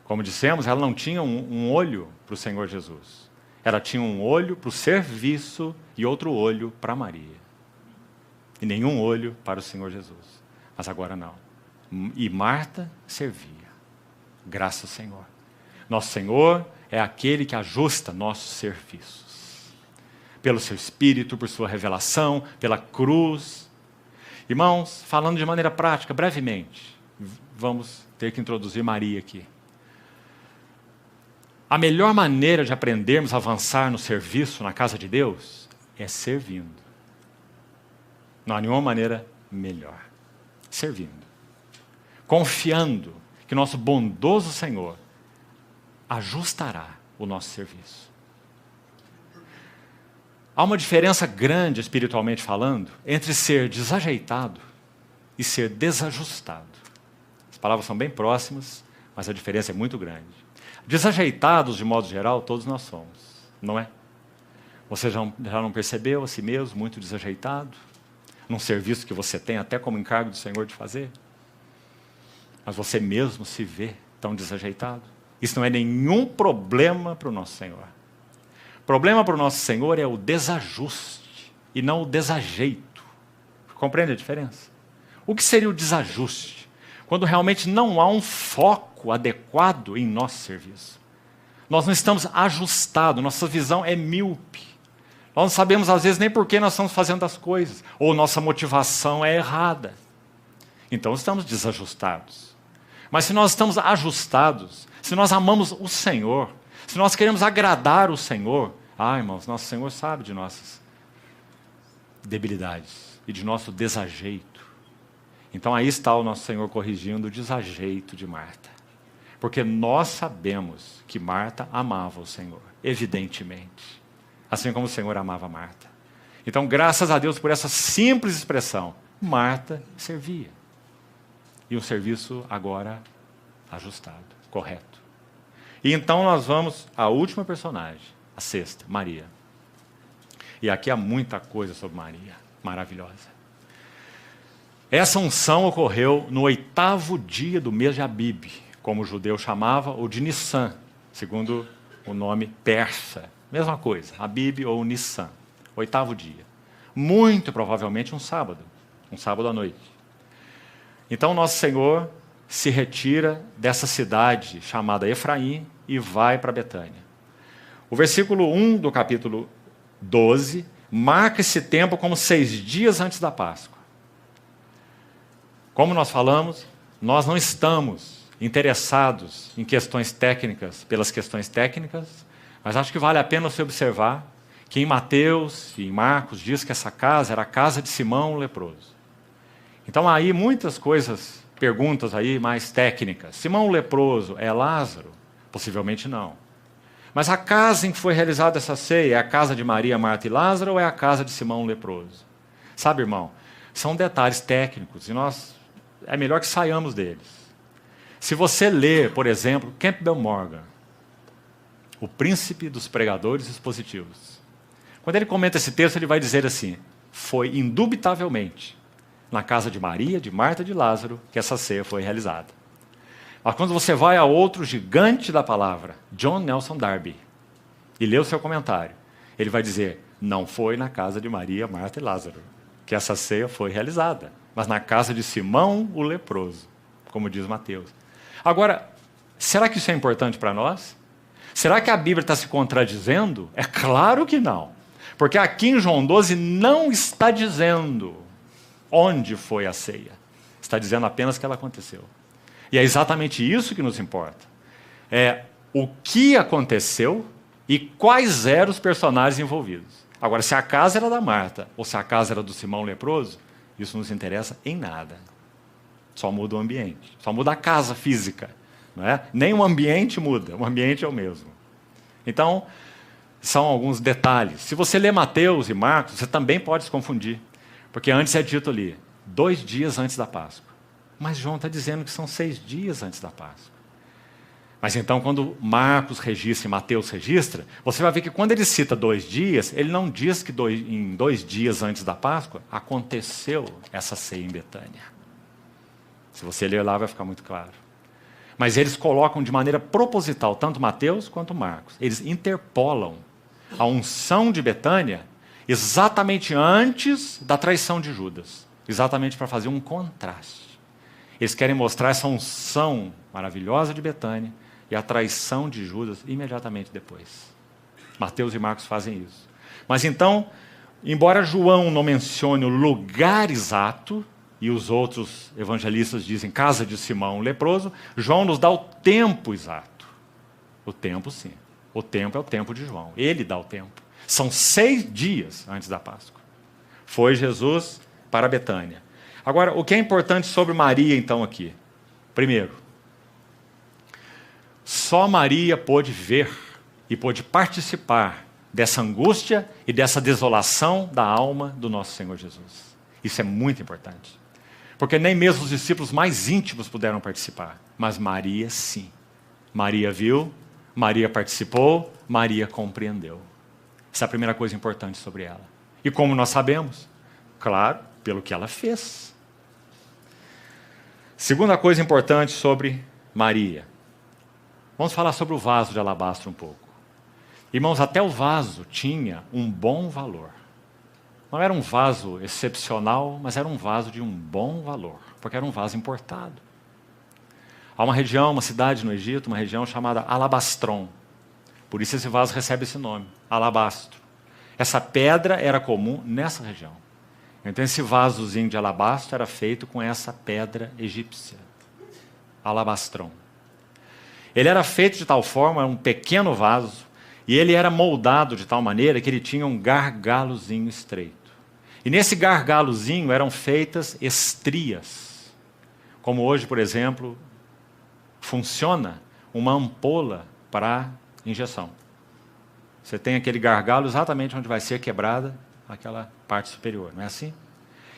Como dissemos, ela não tinha um olho para o Senhor Jesus. Ela tinha um olho para o serviço e outro olho para Maria. E nenhum olho para o Senhor Jesus. Mas agora não. E Marta servia. Graças ao Senhor. Nosso Senhor é aquele que ajusta nossos serviços. Pelo seu Espírito, por sua revelação, pela cruz. Irmãos, falando de maneira prática, brevemente, vamos ter que introduzir Maria aqui. A melhor maneira de aprendermos a avançar no serviço na casa de Deus é servindo. Não há nenhuma maneira melhor. Servindo. Confiando que nosso bondoso Senhor ajustará o nosso serviço. Há uma diferença grande, espiritualmente falando, entre ser desajeitado e ser desajustado. As palavras são bem próximas, mas a diferença é muito grande. Desajeitados, de modo geral, todos nós somos, não é? Você já não percebeu a si mesmo muito desajeitado? Num serviço que você tem até como encargo do Senhor de fazer? Mas você mesmo se vê tão desajeitado? Isso não é nenhum problema para o nosso Senhor. O problema para o nosso Senhor é o desajuste e não o desajeito. Compreende a diferença? O que seria o desajuste? Quando realmente não há um foco adequado em nosso serviço. Nós não estamos ajustados, nossa visão é míope. Nós não sabemos às vezes nem por que nós estamos fazendo as coisas, ou nossa motivação é errada. Então estamos desajustados. Mas se nós estamos ajustados, se nós amamos o Senhor, se nós queremos agradar o Senhor, irmãos, nosso Senhor sabe de nossas debilidades e de nosso desajeito. Então aí está o nosso Senhor corrigindo o desajeito de Marta. Porque nós sabemos que Marta amava o Senhor, evidentemente. Assim como o Senhor amava Marta. Então, graças a Deus por essa simples expressão, Marta servia. E um serviço agora ajustado, correto. E então nós vamos à última personagem, a sexta, Maria. E aqui há muita coisa sobre Maria, maravilhosa. Essa unção ocorreu no 8º dia do mês de Abib, como o judeu chamava, ou de Nissan, segundo o nome persa. Mesma coisa, Abib ou Nissan, 8º dia. Muito provavelmente um sábado à noite. Então nosso Senhor se retira dessa cidade chamada Efraim e vai para Betânia. O versículo 1 do capítulo 12 marca esse tempo como 6 dias antes da Páscoa. Como nós falamos, nós não estamos interessados em questões técnicas pelas questões técnicas, mas acho que vale a pena você observar que em Mateus e em Marcos diz que essa casa era a casa de Simão o leproso. Então há aí muitas coisas, perguntas aí mais técnicas. Simão o leproso é Lázaro? Possivelmente não. Mas a casa em que foi realizada essa ceia é a casa de Maria, Marta e Lázaro ou é a casa de Simão o leproso? Sabe, irmão, são detalhes técnicos e é melhor que saiamos deles. Se você ler, por exemplo, Campbell Morgan, o príncipe dos pregadores expositivos, quando ele comenta esse texto, ele vai dizer assim: foi indubitavelmente na casa de Maria, de Marta e de Lázaro que essa ceia foi realizada. Mas quando você vai a outro gigante da palavra, John Nelson Darby, e lê o seu comentário, ele vai dizer: não foi na casa de Maria, Marta e Lázaro que essa ceia foi realizada, mas na casa de Simão o leproso, como diz Mateus. Agora, será que isso é importante para nós? Será que a Bíblia está se contradizendo? É claro que não. Porque aqui em João 12 não está dizendo onde foi a ceia. Está dizendo apenas que ela aconteceu. E é exatamente isso que nos importa. É o que aconteceu e quais eram os personagens envolvidos. Agora, se a casa era da Marta ou se a casa era do Simão leproso, isso não nos interessa em nada. Só muda o ambiente. Só muda a casa física. Não é? Nem o ambiente muda. O ambiente é o mesmo. Então, são alguns detalhes. Se você lê Mateus e Marcos, você também pode se confundir. Porque antes é dito ali, 2 dias antes da Páscoa. Mas João está dizendo que são 6 dias antes da Páscoa. Mas então, quando Marcos registra e Mateus registra, você vai ver que quando ele cita 2 dias, ele não diz que em 2 dias antes da Páscoa aconteceu essa ceia em Betânia. Se você ler lá, vai ficar muito claro. Mas eles colocam de maneira proposital, tanto Mateus quanto Marcos. Eles interpolam a unção de Betânia exatamente antes da traição de Judas. Exatamente para fazer um contraste. Eles querem mostrar essa unção maravilhosa de Betânia e a traição de Judas imediatamente depois. Mateus e Marcos fazem isso. Mas então, embora João não mencione o lugar exato, e os outros evangelistas dizem casa de Simão o leproso, João nos dá o tempo exato. O tempo, sim. O tempo é o tempo de João. Ele dá o tempo. São 6 dias antes da Páscoa. Foi Jesus para Betânia. Agora, o que é importante sobre Maria, então, aqui? Primeiro, só Maria pôde ver e pôde participar dessa angústia e dessa desolação da alma do nosso Senhor Jesus. Isso é muito importante. Porque nem mesmo os discípulos mais íntimos puderam participar. Mas Maria, sim. Maria viu, Maria participou, Maria compreendeu. Essa é a primeira coisa importante sobre ela. E como nós sabemos? Claro, pelo que ela fez. Segunda coisa importante sobre Maria. Vamos falar sobre o vaso de alabastro um pouco. Irmãos, até o vaso tinha um bom valor. Não era um vaso excepcional, mas era um vaso de um bom valor, porque era um vaso importado. Há uma região, uma cidade no Egito, uma região chamada Alabastron. Por isso esse vaso recebe esse nome, alabastro. Essa pedra era comum nessa região. Então esse vasozinho de alabastro era feito com essa pedra egípcia, alabastron. Ele era feito de tal forma, era um pequeno vaso, e ele era moldado de tal maneira que ele tinha um gargalozinho estreito. E nesse gargalozinho eram feitas estrias. Como hoje, por exemplo, funciona uma ampola para injeção. Você tem aquele gargalo exatamente onde vai ser quebrada aquela parte superior, não é assim?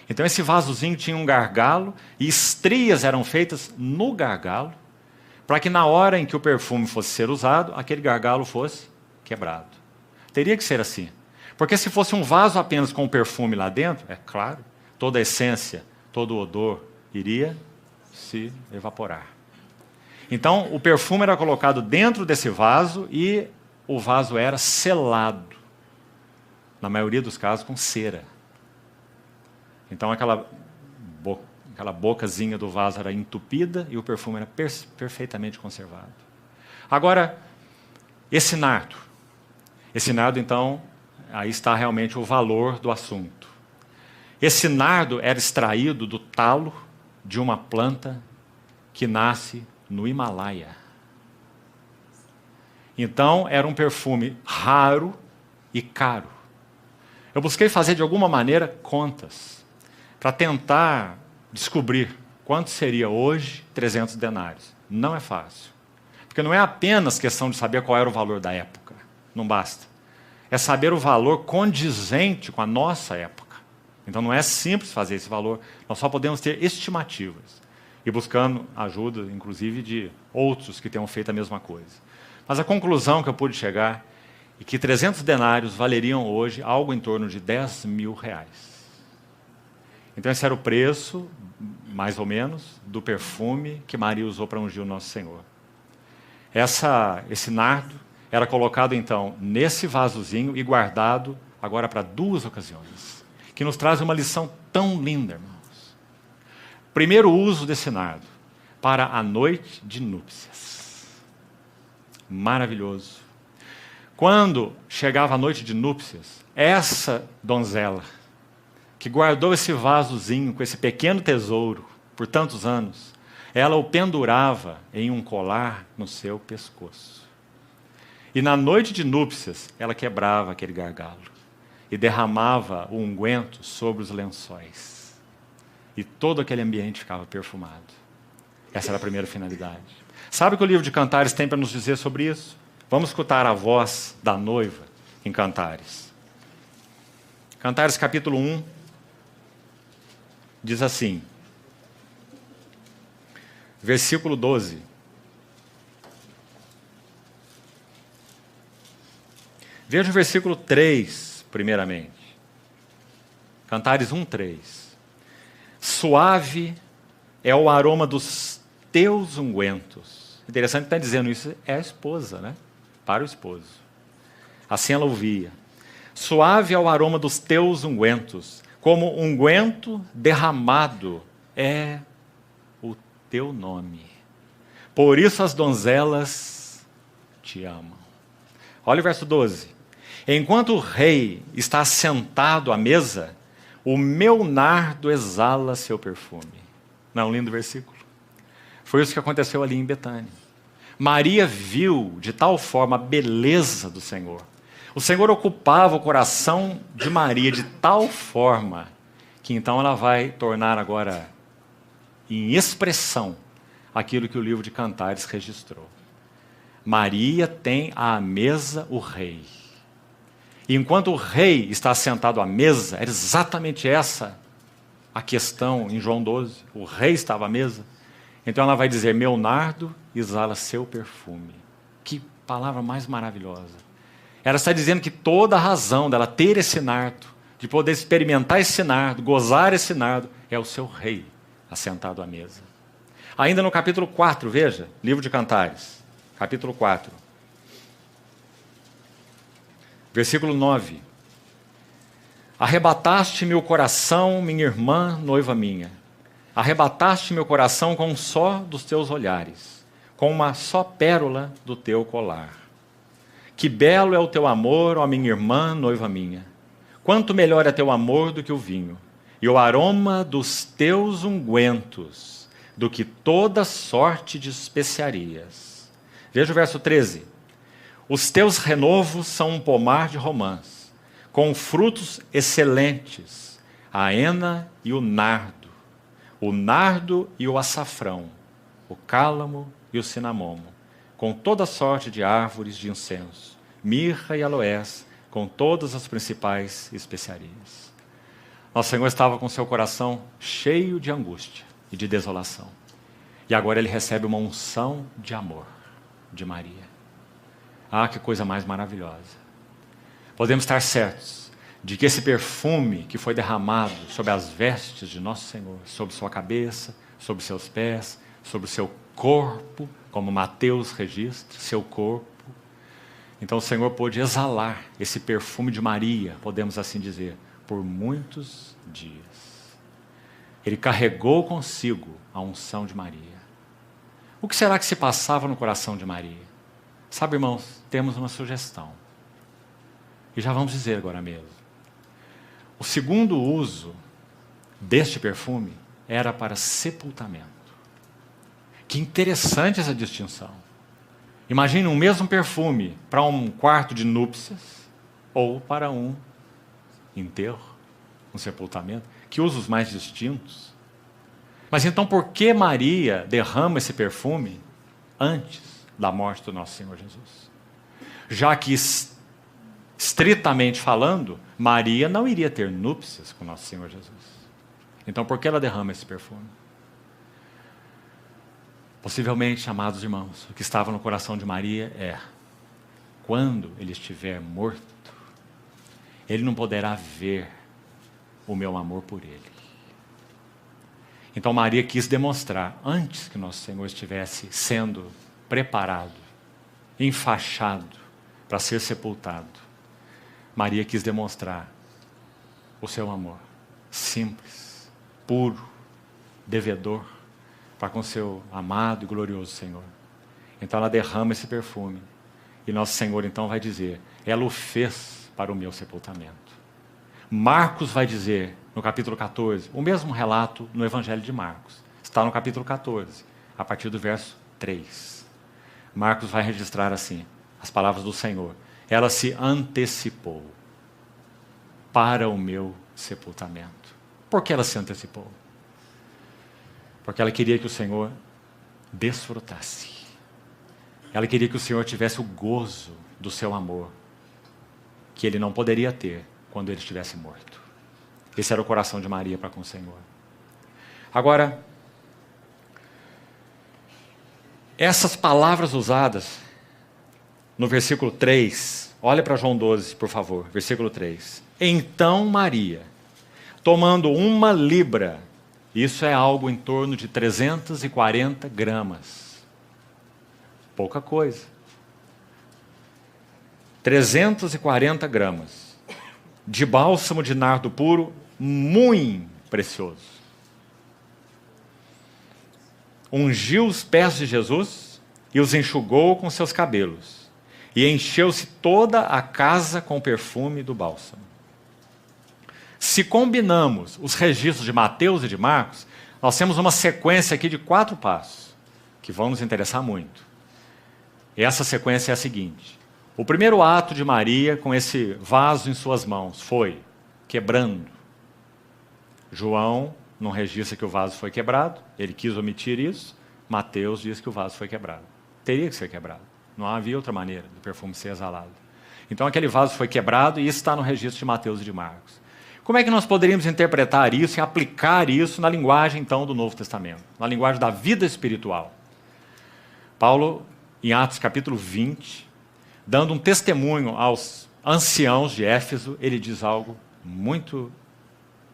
Então esse vasozinho tinha um gargalo e estrias eram feitas no gargalo para que na hora em que o perfume fosse ser usado, aquele gargalo fosse quebrado. Teria que ser assim. Porque se fosse um vaso apenas com o perfume lá dentro, é claro, toda a essência, todo o odor iria se evaporar. Então, o perfume era colocado dentro desse vaso e o vaso era selado, na maioria dos casos, com cera. Então, aquela bocazinha do vaso era entupida e o perfume era perfeitamente conservado. Agora, esse nardo, então, aí está realmente o valor do assunto. Esse nardo era extraído do talo de uma planta que nasce no Himalaia. Então, era um perfume raro e caro. Eu busquei fazer, de alguma maneira, contas, para tentar descobrir quanto seria hoje 300 denários. Não é fácil. Porque não é apenas questão de saber qual era o valor da época. Não basta. É saber o valor condizente com a nossa época. Então, não é simples fazer esse valor. Nós só podemos ter estimativas. E buscando ajuda, inclusive, de outros que tenham feito a mesma coisa. Mas a conclusão que eu pude chegar é que 300 denários valeriam hoje algo em torno de 10 mil reais. Então esse era o preço, mais ou menos, do perfume que Maria usou para ungir o Nosso Senhor. Esse nardo era colocado então nesse vasozinho e guardado agora para 2 ocasiões, que nos traz uma lição tão linda, irmãos. Primeiro uso desse nardo, para a noite de núpcias. Maravilhoso. Quando chegava a noite de núpcias, essa donzela, que guardou esse vasozinho com esse pequeno tesouro por tantos anos, ela o pendurava em um colar no seu pescoço. E na noite de núpcias, ela quebrava aquele gargalo e derramava o unguento sobre os lençóis. E todo aquele ambiente ficava perfumado. Essa era a primeira finalidade. Sabe o que o livro de Cantares tem para nos dizer sobre isso? Vamos escutar a voz da noiva em Cantares. Cantares capítulo 1 diz assim, versículo 12. Veja o versículo 3, primeiramente. Cantares 1:3. Suave é o aroma dos teus ungüentos. Interessante que está dizendo isso, é a esposa, né? Para o esposo. Assim ela ouvia. Suave é o aroma dos teus ungüentos, como unguento derramado é o teu nome. Por isso as donzelas te amam. Olha o verso 12. Enquanto o rei está sentado à mesa, o meu nardo exala seu perfume. Não é um lindo versículo? Foi isso que aconteceu ali em Betânia. Maria viu de tal forma a beleza do Senhor. O Senhor ocupava o coração de Maria de tal forma que então ela vai tornar agora em expressão aquilo que o livro de Cantares registrou. Maria tem à mesa o rei. E enquanto o rei está sentado à mesa, era exatamente essa a questão em João 12. O rei estava à mesa. Então ela vai dizer, meu nardo exala seu perfume. Que palavra mais maravilhosa. Ela está dizendo que toda a razão dela ter esse nardo, de poder experimentar esse nardo, gozar esse nardo, é o seu rei assentado à mesa. Ainda no capítulo 4, veja, livro de Cantares, capítulo 4, versículo 9. Arrebataste-me o coração, minha irmã, noiva minha. Arrebataste meu coração com um só dos teus olhares, com uma só pérola do teu colar. Que belo é o teu amor, ó minha irmã, noiva minha. Quanto melhor é teu amor do que o vinho, e o aroma dos teus ungüentos, do que toda sorte de especiarias. Veja o verso 13. Os teus renovos são um pomar de romãs, com frutos excelentes, a hena e o nardo e o açafrão, o cálamo e o cinamomo, com toda sorte de árvores de incenso, mirra e aloés, com todas as principais especiarias. Nosso Senhor estava com seu coração cheio de angústia e de desolação. E agora ele recebe uma unção de amor de Maria. Ah, que coisa mais maravilhosa. Podemos estar certos de que esse perfume que foi derramado sobre as vestes de Nosso Senhor, sobre sua cabeça, sobre seus pés, sobre o seu corpo, como Mateus registra, seu corpo. Então o Senhor pôde exalar esse perfume de Maria, podemos assim dizer, por muitos dias. Ele carregou consigo a unção de Maria. O que será que se passava no coração de Maria? Sabe, irmãos, temos uma sugestão. E já vamos dizer agora mesmo. O segundo uso deste perfume era para sepultamento. Que interessante essa distinção. Imagine um mesmo perfume para um quarto de núpcias ou para um enterro, um sepultamento. Que usos mais distintos. Mas então por que Maria derrama esse perfume antes da morte do nosso Senhor Jesus? Já que, estritamente falando, Maria não iria ter núpcias com nosso Senhor Jesus. Então por que ela derrama esse perfume? Possivelmente, amados irmãos, o que estava no coração de Maria é: quando ele estiver morto, ele não poderá ver o meu amor por ele. Então Maria quis demonstrar, antes que nosso Senhor estivesse sendo preparado, enfaixado para ser sepultado, Maria quis demonstrar o seu amor simples, puro, devedor, para com seu amado e glorioso Senhor. Então ela derrama esse perfume, e nosso Senhor então vai dizer: ela o fez para o meu sepultamento. Marcos vai dizer, no capítulo 14, o mesmo relato no Evangelho de Marcos. Está no capítulo 14, a partir do verso 3. Marcos vai registrar assim, as palavras do Senhor: ela se antecipou para o meu sepultamento. Por que ela se antecipou? Porque ela queria que o Senhor desfrutasse. Ela queria que o Senhor tivesse o gozo do seu amor, que ele não poderia ter quando ele estivesse morto. Esse era o coração de Maria para com o Senhor. Agora, essas palavras usadas no versículo 3, olha para João 12, por favor, versículo 3. Então Maria, tomando uma libra, isso é algo em torno de 340 gramas. Pouca coisa. 340 gramas de bálsamo de nardo puro, muito precioso. Ungiu os pés de Jesus e os enxugou com seus cabelos. E encheu-se toda a casa com o perfume do bálsamo. Se combinamos os registros de Mateus e de Marcos, nós temos uma sequência aqui de 4 passos, que vão nos interessar muito. E essa sequência é a seguinte: o primeiro ato de Maria com esse vaso em suas mãos foi quebrando. João não registra que o vaso foi quebrado, ele quis omitir isso. Mateus diz que o vaso foi quebrado. Teria que ser quebrado. Não havia outra maneira do perfume ser exalado. Então aquele vaso foi quebrado e isso está no registro de Mateus e de Marcos. Como é que nós poderíamos interpretar isso e aplicar isso na linguagem, então, do Novo Testamento? Na linguagem da vida espiritual. Paulo, em Atos capítulo 20, dando um testemunho aos anciãos de Éfeso, ele diz algo muito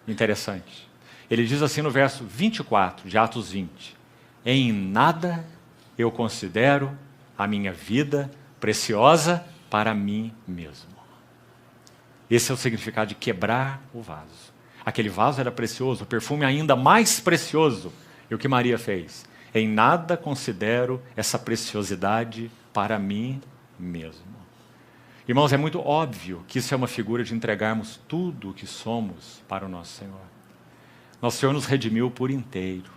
interessante. Ele diz assim no verso 24 de Atos 20: em nada eu considero a minha vida preciosa para mim mesmo. Esse é o significado de quebrar o vaso. Aquele vaso era precioso, o perfume ainda mais precioso. E o que Maria fez? Em nada considero essa preciosidade para mim mesmo. Irmãos, é muito óbvio que isso é uma figura de entregarmos tudo o que somos para o nosso Senhor. Nosso Senhor nos redimiu por inteiro.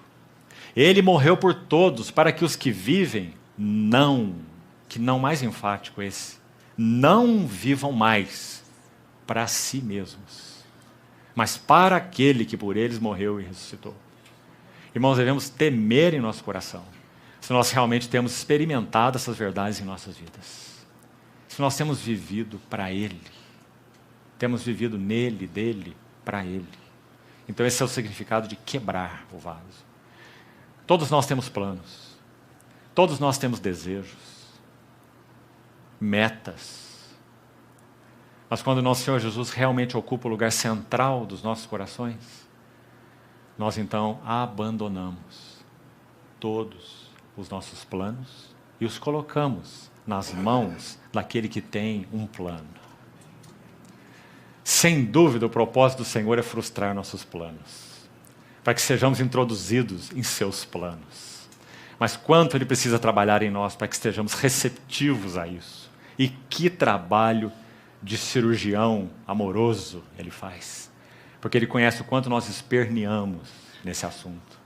Ele morreu por todos, para que os que vivem que não mais enfático esse, não vivam mais para si mesmos, mas para aquele que por eles morreu e ressuscitou. Irmãos, devemos temer em nosso coração, se nós realmente temos experimentado essas verdades em nossas vidas. Se nós temos vivido para Ele, temos vivido nele, dele, para Ele. Então esse é o significado de quebrar o vaso. Todos nós temos planos, todos nós temos desejos, metas. Mas quando nosso Senhor Jesus realmente ocupa o lugar central dos nossos corações, nós então abandonamos todos os nossos planos e os colocamos nas mãos daquele que tem um plano. Sem dúvida, o propósito do Senhor é frustrar nossos planos, para que sejamos introduzidos em seus planos. Mas quanto Ele precisa trabalhar em nós para que estejamos receptivos a isso. E que trabalho de cirurgião amoroso ele faz, porque ele conhece o quanto nós esperneamos nesse assunto.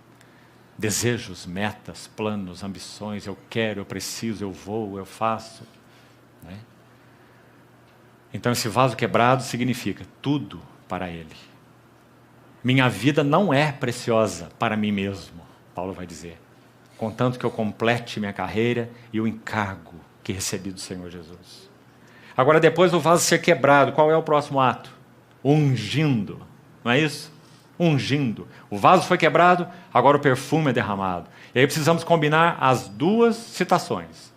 Desejos, metas, planos, ambições, eu quero, eu preciso, eu vou, eu faço. Né? Então esse vaso quebrado significa tudo para ele. Minha vida não é preciosa para mim mesmo, Paulo vai dizer, contanto que eu complete minha carreira e o encargo que recebi do Senhor Jesus. Agora, depois do vaso ser quebrado, qual é o próximo ato? Ungindo, não é isso? Ungindo. O vaso foi quebrado, agora o perfume é derramado. E aí precisamos combinar as duas citações,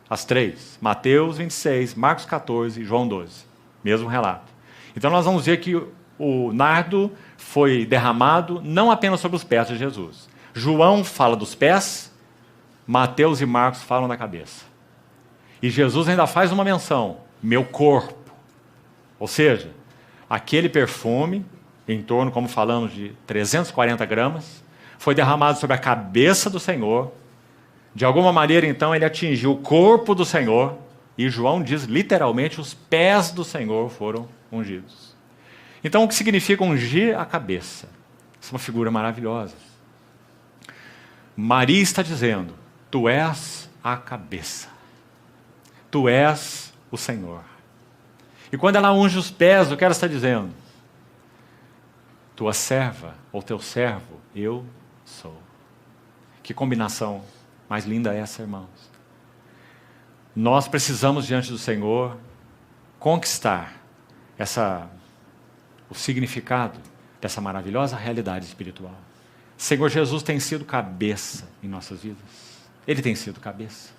as três, Mateus 26, Marcos 14 e João 12, mesmo relato. Então nós vamos ver que o nardo foi derramado não apenas sobre os pés de Jesus. João fala dos pés, Mateus e Marcos falam da cabeça. E Jesus ainda faz uma menção, meu corpo. Ou seja, aquele perfume, em torno, como falamos, de 340 gramas, foi derramado sobre a cabeça do Senhor. De alguma maneira, então, ele atingiu o corpo do Senhor, e João diz, literalmente, os pés do Senhor foram ungidos. Então, o que significa ungir a cabeça? Isso é uma figura maravilhosa. Maria está dizendo, tu és a cabeça. Tu és o Senhor. E quando ela unge os pés, o que ela está dizendo? Tua serva, ou teu servo, eu sou. Que combinação mais linda é essa, irmãos? Nós precisamos, diante do Senhor, conquistar o significado dessa maravilhosa realidade espiritual. Senhor Jesus tem sido cabeça em nossas vidas. Ele tem sido cabeça.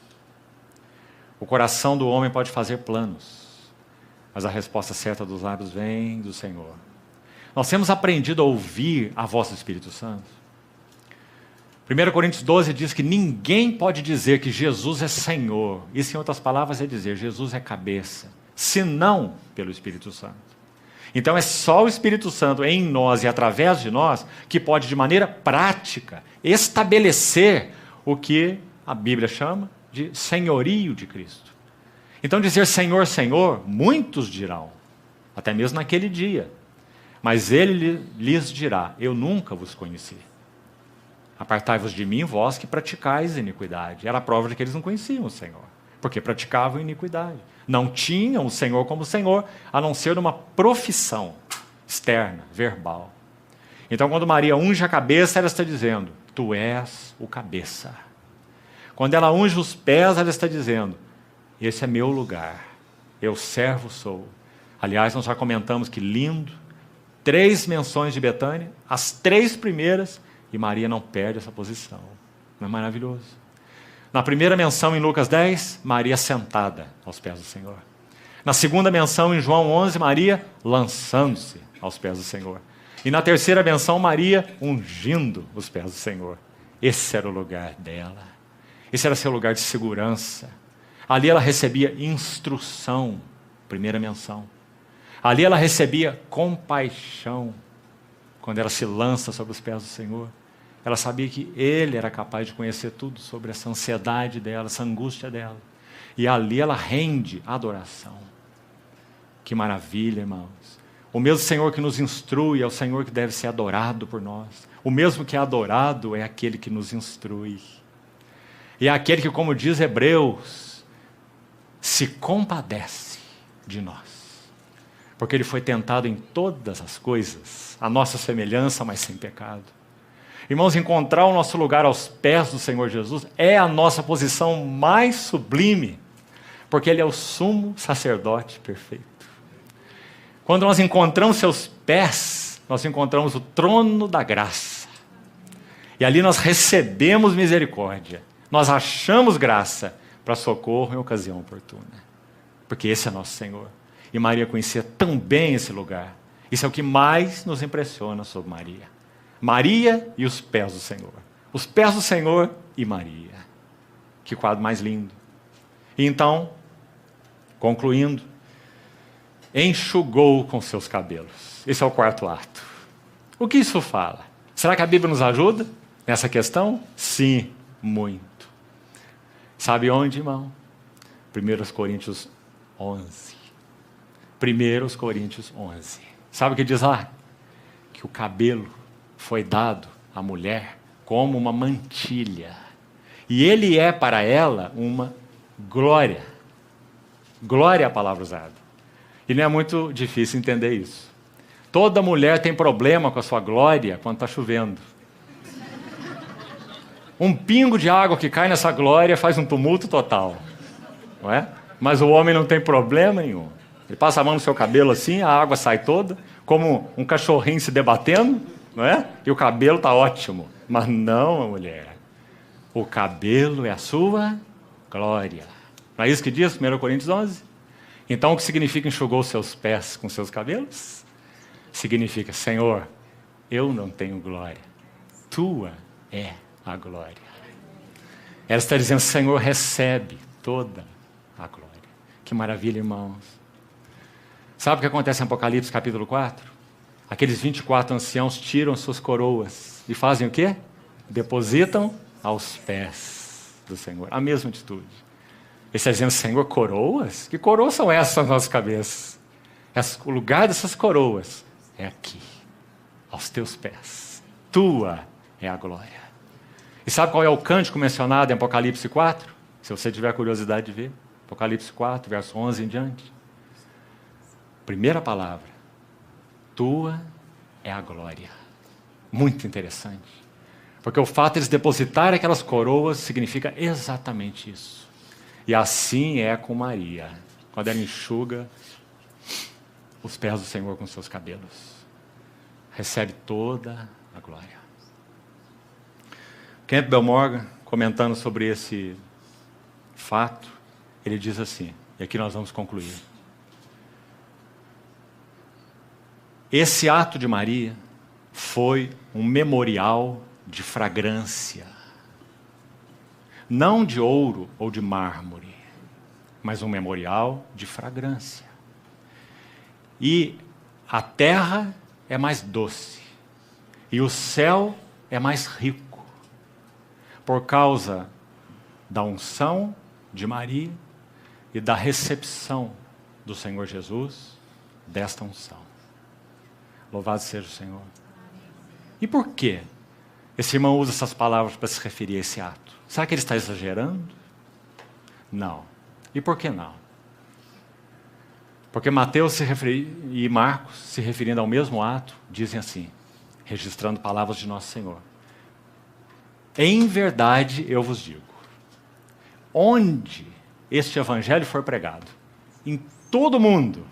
O coração do homem pode fazer planos, mas a resposta certa dos lábios vem do Senhor. Nós temos aprendido a ouvir a voz do Espírito Santo. 1 Coríntios 12 diz que ninguém pode dizer que Jesus é Senhor. Isso, em outras palavras, é dizer Jesus é cabeça, senão pelo Espírito Santo. Então é só o Espírito Santo em nós e através de nós que pode, de maneira prática, estabelecer o que a Bíblia chama de senhorio de Cristo. Então dizer Senhor, Senhor, muitos dirão, até mesmo naquele dia. Mas ele lhes dirá, eu nunca vos conheci. Apartai-vos de mim, vós que praticais iniquidade. Era a prova de que eles não conheciam o Senhor, porque praticavam iniquidade. Não tinham o Senhor como Senhor, a não ser uma profissão externa, verbal. Então, quando Maria unge a cabeça, ela está dizendo, tu és o cabeça. Quando ela unge os pés, ela está dizendo, esse é meu lugar, eu servo sou. Aliás, nós já comentamos que lindo, 3 menções de Betânia, as 3 primeiras, e Maria não perde essa posição. Não é maravilhoso? Na primeira menção em Lucas 10, Maria sentada aos pés do Senhor. Na segunda menção em João 11, Maria lançando-se aos pés do Senhor. E na terceira menção, Maria ungindo os pés do Senhor. Esse era o lugar dela. Esse era seu lugar de segurança. Ali ela recebia instrução, primeira menção. Ali ela recebia compaixão. Quando ela se lança sobre os pés do Senhor, ela sabia que Ele era capaz de conhecer tudo sobre essa ansiedade dela, essa angústia dela. E ali ela rende adoração. Que maravilha, irmãos. O mesmo Senhor que nos instrui é o Senhor que deve ser adorado por nós. O mesmo que é adorado é aquele que nos instrui. E é aquele que, como diz Hebreus, se compadece de nós. Porque ele foi tentado em todas as coisas, a nossa semelhança, mas sem pecado. Irmãos, encontrar o nosso lugar aos pés do Senhor Jesus é a nossa posição mais sublime, porque Ele é o sumo sacerdote perfeito. Quando nós encontramos seus pés, nós encontramos o trono da graça. E ali nós recebemos misericórdia, nós achamos graça para socorro em ocasião oportuna. Porque esse é nosso Senhor. E Maria conhecia tão bem esse lugar. Isso é o que mais nos impressiona sobre Maria. Maria e os pés do Senhor. Os pés do Senhor e Maria. Que quadro mais lindo. E então, concluindo, enxugou com seus cabelos. Esse é o quarto ato. O que isso fala? Será que a Bíblia nos ajuda nessa questão? Sim, muito. Sabe onde, irmão? 1 Coríntios 11. 1 Coríntios 11. Sabe o que diz lá? Que o cabelo foi dado à mulher como uma mantilha. E ele é para ela uma glória. Glória é a palavra usada. E não é muito difícil entender isso. Toda mulher tem problema com a sua glória quando está chovendo. Um pingo de água que cai nessa glória faz um tumulto total. Não é? Mas o homem não tem problema nenhum. Ele passa a mão no seu cabelo assim, a água sai toda, como um cachorrinho se debatendo, não é? E o cabelo está ótimo. Mas não, a mulher. O cabelo é a sua glória. Não é isso que diz 1 Coríntios 11? Então, o que significa enxugou seus pés com seus cabelos? Significa, Senhor, eu não tenho glória. Tua é a glória. Ela está dizendo, Senhor, recebe toda a glória. Que maravilha, irmãos. Sabe o que acontece em Apocalipse capítulo 4? Aqueles 24 anciãos tiram suas coroas e fazem o quê? Depositam aos pés do Senhor. A mesma atitude. Ele está dizendo, Senhor, coroas? Que coroas são essas nas nossas cabeças? O lugar dessas coroas é aqui, aos teus pés. Tua é a glória. E sabe qual é o cântico mencionado em Apocalipse 4? Se você tiver curiosidade de ver. Apocalipse 4, verso 11 em diante. Primeira palavra. Tua é a glória. Muito interessante. Porque o fato de eles depositarem aquelas coroas significa exatamente isso. E assim é com Maria, quando ela enxuga os pés do Senhor com seus cabelos. Recebe toda a glória. Campbell Morgan, comentando sobre esse fato, ele diz assim, e aqui nós vamos concluir. Esse ato de Maria foi um memorial de fragrância. Não de ouro ou de mármore, mas um memorial de fragrância. E a terra é mais doce, e o céu é mais rico, por causa da unção de Maria e da recepção do Senhor Jesus desta unção. Louvado seja o Senhor. E por que esse irmão usa essas palavras para se referir a esse ato? Será que ele está exagerando? Não. E por que não? Porque Mateus e Marcos, se referindo ao mesmo ato, dizem assim, registrando palavras de Nosso Senhor. Em verdade eu vos digo, onde este evangelho for pregado, em todo o mundo,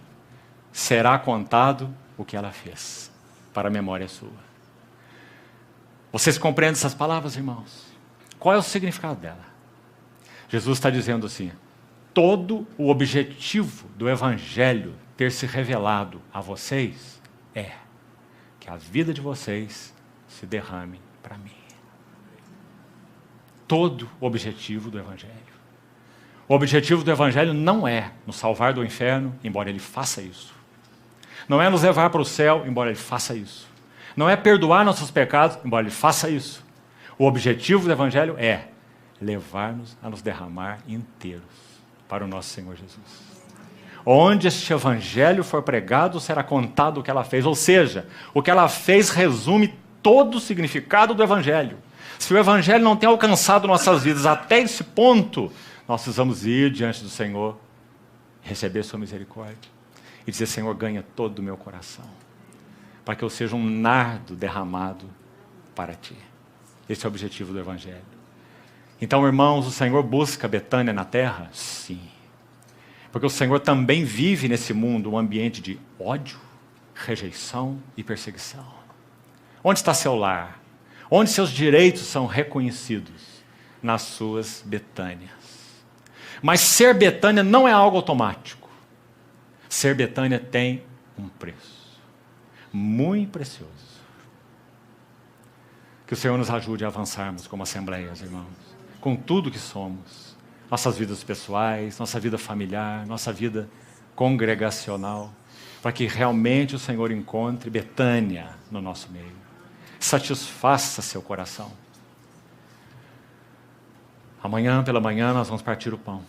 será contado o que ela fez, para a memória sua. Vocês compreendem essas palavras, irmãos? Qual é o significado dela? Jesus está dizendo assim, todo o objetivo do evangelho ter se revelado a vocês é que a vida de vocês se derrame para mim. Todo o objetivo do evangelho. O objetivo do evangelho não é nos salvar do inferno, embora ele faça isso. Não é nos levar para o céu, embora ele faça isso. Não é perdoar nossos pecados, embora ele faça isso. O objetivo do evangelho é levar-nos a nos derramar inteiros para o nosso Senhor Jesus. Onde este evangelho for pregado, será contado o que ela fez. Ou seja, o que ela fez resume todo o significado do evangelho. Se o evangelho não tem alcançado nossas vidas até esse ponto, nós precisamos ir diante do Senhor, receber sua misericórdia e dizer, Senhor, ganha todo o meu coração, para que eu seja um nardo derramado para Ti. Esse é o objetivo do evangelho. Então, irmãos, o Senhor busca Betânia na terra? Sim. Porque o Senhor também vive nesse mundo um ambiente de ódio, rejeição e perseguição. Onde está seu lar? Onde seus direitos são reconhecidos? Nas suas Betânias. Mas ser Betânia não é algo automático. Ser Betânia tem um preço muito precioso. Que o Senhor nos ajude a avançarmos como assembleias, irmãos, com tudo que somos, nossas vidas pessoais, nossa vida familiar, nossa vida congregacional, para que realmente o Senhor encontre Betânia no nosso meio, satisfaça seu coração. Amanhã pela manhã nós vamos partir o pão.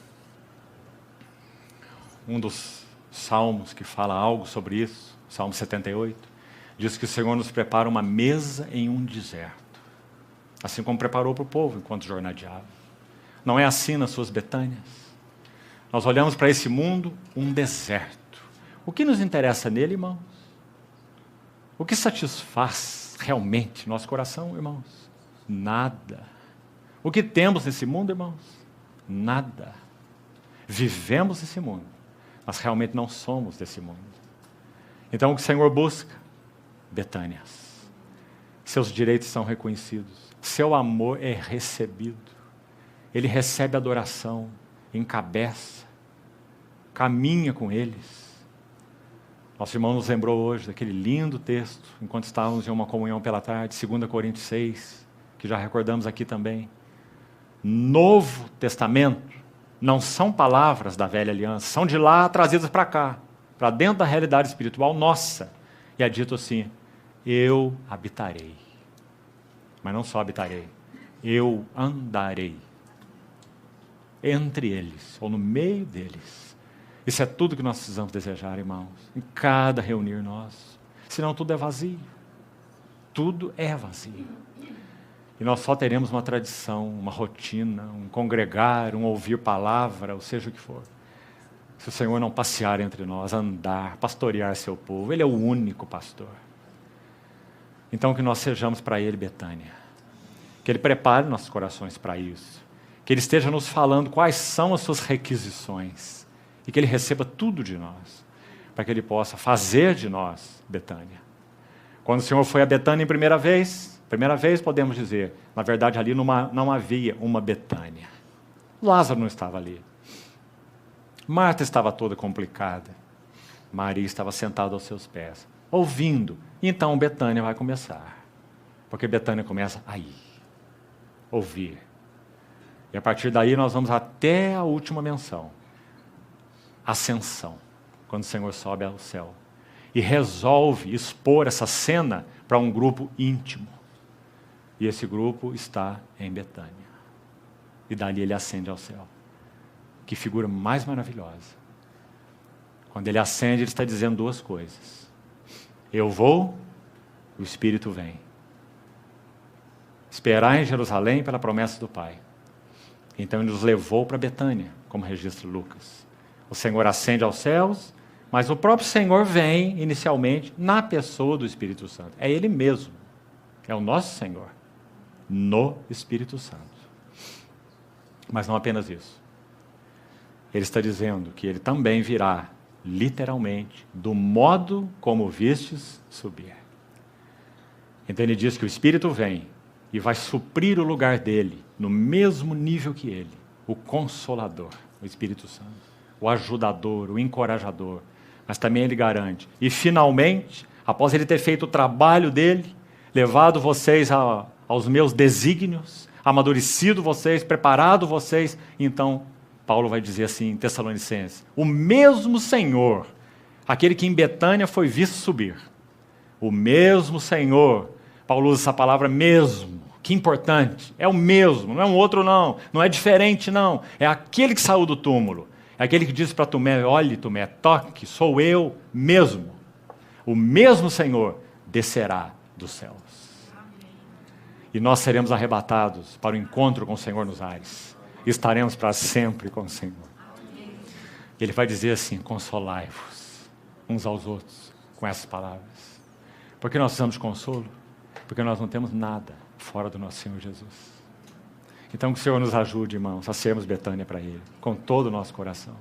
Um dos salmos que fala algo sobre isso, Salmo 78, diz que o Senhor nos prepara uma mesa em um deserto, assim como preparou para o povo enquanto jornadeava. Não é assim nas suas Betânias? Nós olhamos para esse mundo, um deserto. O que nos interessa nele, irmãos? O que satisfaz realmente nosso coração, irmãos? Nada. O que temos nesse mundo, irmãos? Nada. Vivemos esse mundo, mas realmente não somos desse mundo. Então o que o Senhor busca? Betânias. Seus direitos são reconhecidos. Seu amor é recebido. Ele recebe adoração, encabeça, caminha com eles. Nosso irmão nos lembrou hoje daquele lindo texto, enquanto estávamos em uma comunhão pela tarde, 2 Coríntios 6, que já recordamos aqui também. Novo Testamento não são palavras da velha aliança, são de lá trazidas para cá, para dentro da realidade espiritual nossa. E é dito assim, eu habitarei. Mas não só habitarei, eu andarei entre eles, ou no meio deles. Isso é tudo que nós precisamos desejar, irmãos, em cada reunir nosso. Senão tudo é vazio. Tudo é vazio. E nós só teremos uma tradição, uma rotina, um congregar, um ouvir palavra, ou seja o que for. Se o Senhor não passear entre nós, andar, pastorear seu povo, Ele é o único pastor. Então que nós sejamos para Ele Betânia. Que Ele prepare nossos corações para isso. Que Ele esteja nos falando quais são as suas requisições. E que Ele receba tudo de nós, para que Ele possa fazer de nós Betânia. Quando o Senhor foi a Betânia em primeira vez podemos dizer, na verdade ali não havia uma Betânia. Lázaro não estava ali. Marta estava toda complicada. Maria estava sentada aos seus pés, ouvindo. Então Betânia vai começar. Porque Betânia começa aí, ouvir. E a partir daí nós vamos até a última menção. Ascensão, quando o Senhor sobe ao céu e resolve expor essa cena para um grupo íntimo. E esse grupo está em Betânia. E dali ele ascende ao céu. Que figura mais maravilhosa. Quando ele ascende, ele está dizendo duas coisas. Eu vou, o Espírito vem. Esperar em Jerusalém pela promessa do Pai. Então ele nos levou para Betânia, como registra Lucas. O Senhor ascende aos céus, mas o próprio Senhor vem, inicialmente, na pessoa do Espírito Santo. É Ele mesmo. É o nosso Senhor. No Espírito Santo. Mas não apenas isso. Ele está dizendo que Ele também virá, literalmente, do modo como vistes subir. Então Ele diz que o Espírito vem e vai suprir o lugar dele, no mesmo nível que Ele. O Consolador, o Espírito Santo. O ajudador, o encorajador, mas também Ele garante. E finalmente, após Ele ter feito o trabalho dele, levado vocês aos meus desígnios, amadurecido vocês, preparado vocês, então Paulo vai dizer assim em Tessalonicenses, o mesmo Senhor, aquele que em Betânia foi visto subir, o mesmo Senhor, Paulo usa essa palavra mesmo, que importante, é o mesmo, não é um outro não é diferente não, é aquele que saiu do túmulo. É aquele que diz para Tomé, olhe Tomé, toque, sou eu mesmo. O mesmo Senhor descerá dos céus. E nós seremos arrebatados para o encontro com o Senhor nos ares. E estaremos para sempre com o Senhor. E Ele vai dizer assim, consolai-vos uns aos outros com essas palavras. Por que nós precisamos de consolo? Porque nós não temos nada fora do nosso Senhor Jesus. Então que o Senhor nos ajude, irmãos, a sermos Betânia para Ele, com todo o nosso coração.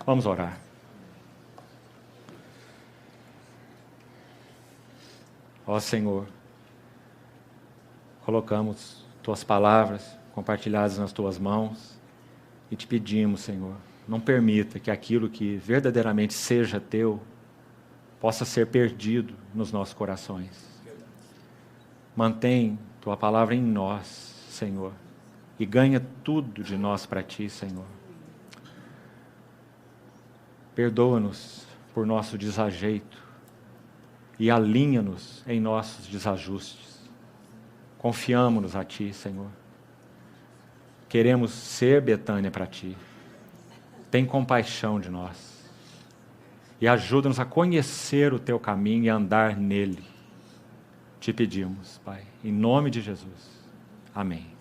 Vamos orar. Ó Senhor, colocamos Tuas palavras compartilhadas nas Tuas mãos e Te pedimos, Senhor, não permita que aquilo que verdadeiramente seja Teu possa ser perdido nos nossos corações. Mantém Tua palavra em nós, Senhor. E ganha tudo de nós para Ti, Senhor. Perdoa-nos por nosso desajeito e alinha-nos em nossos desajustes. Confiamo-nos a Ti, Senhor. Queremos ser Betânia para Ti. Tem compaixão de nós. e ajuda-nos a conhecer o Teu caminho e a andar nele. Te pedimos, Pai, em nome de Jesus. Amém.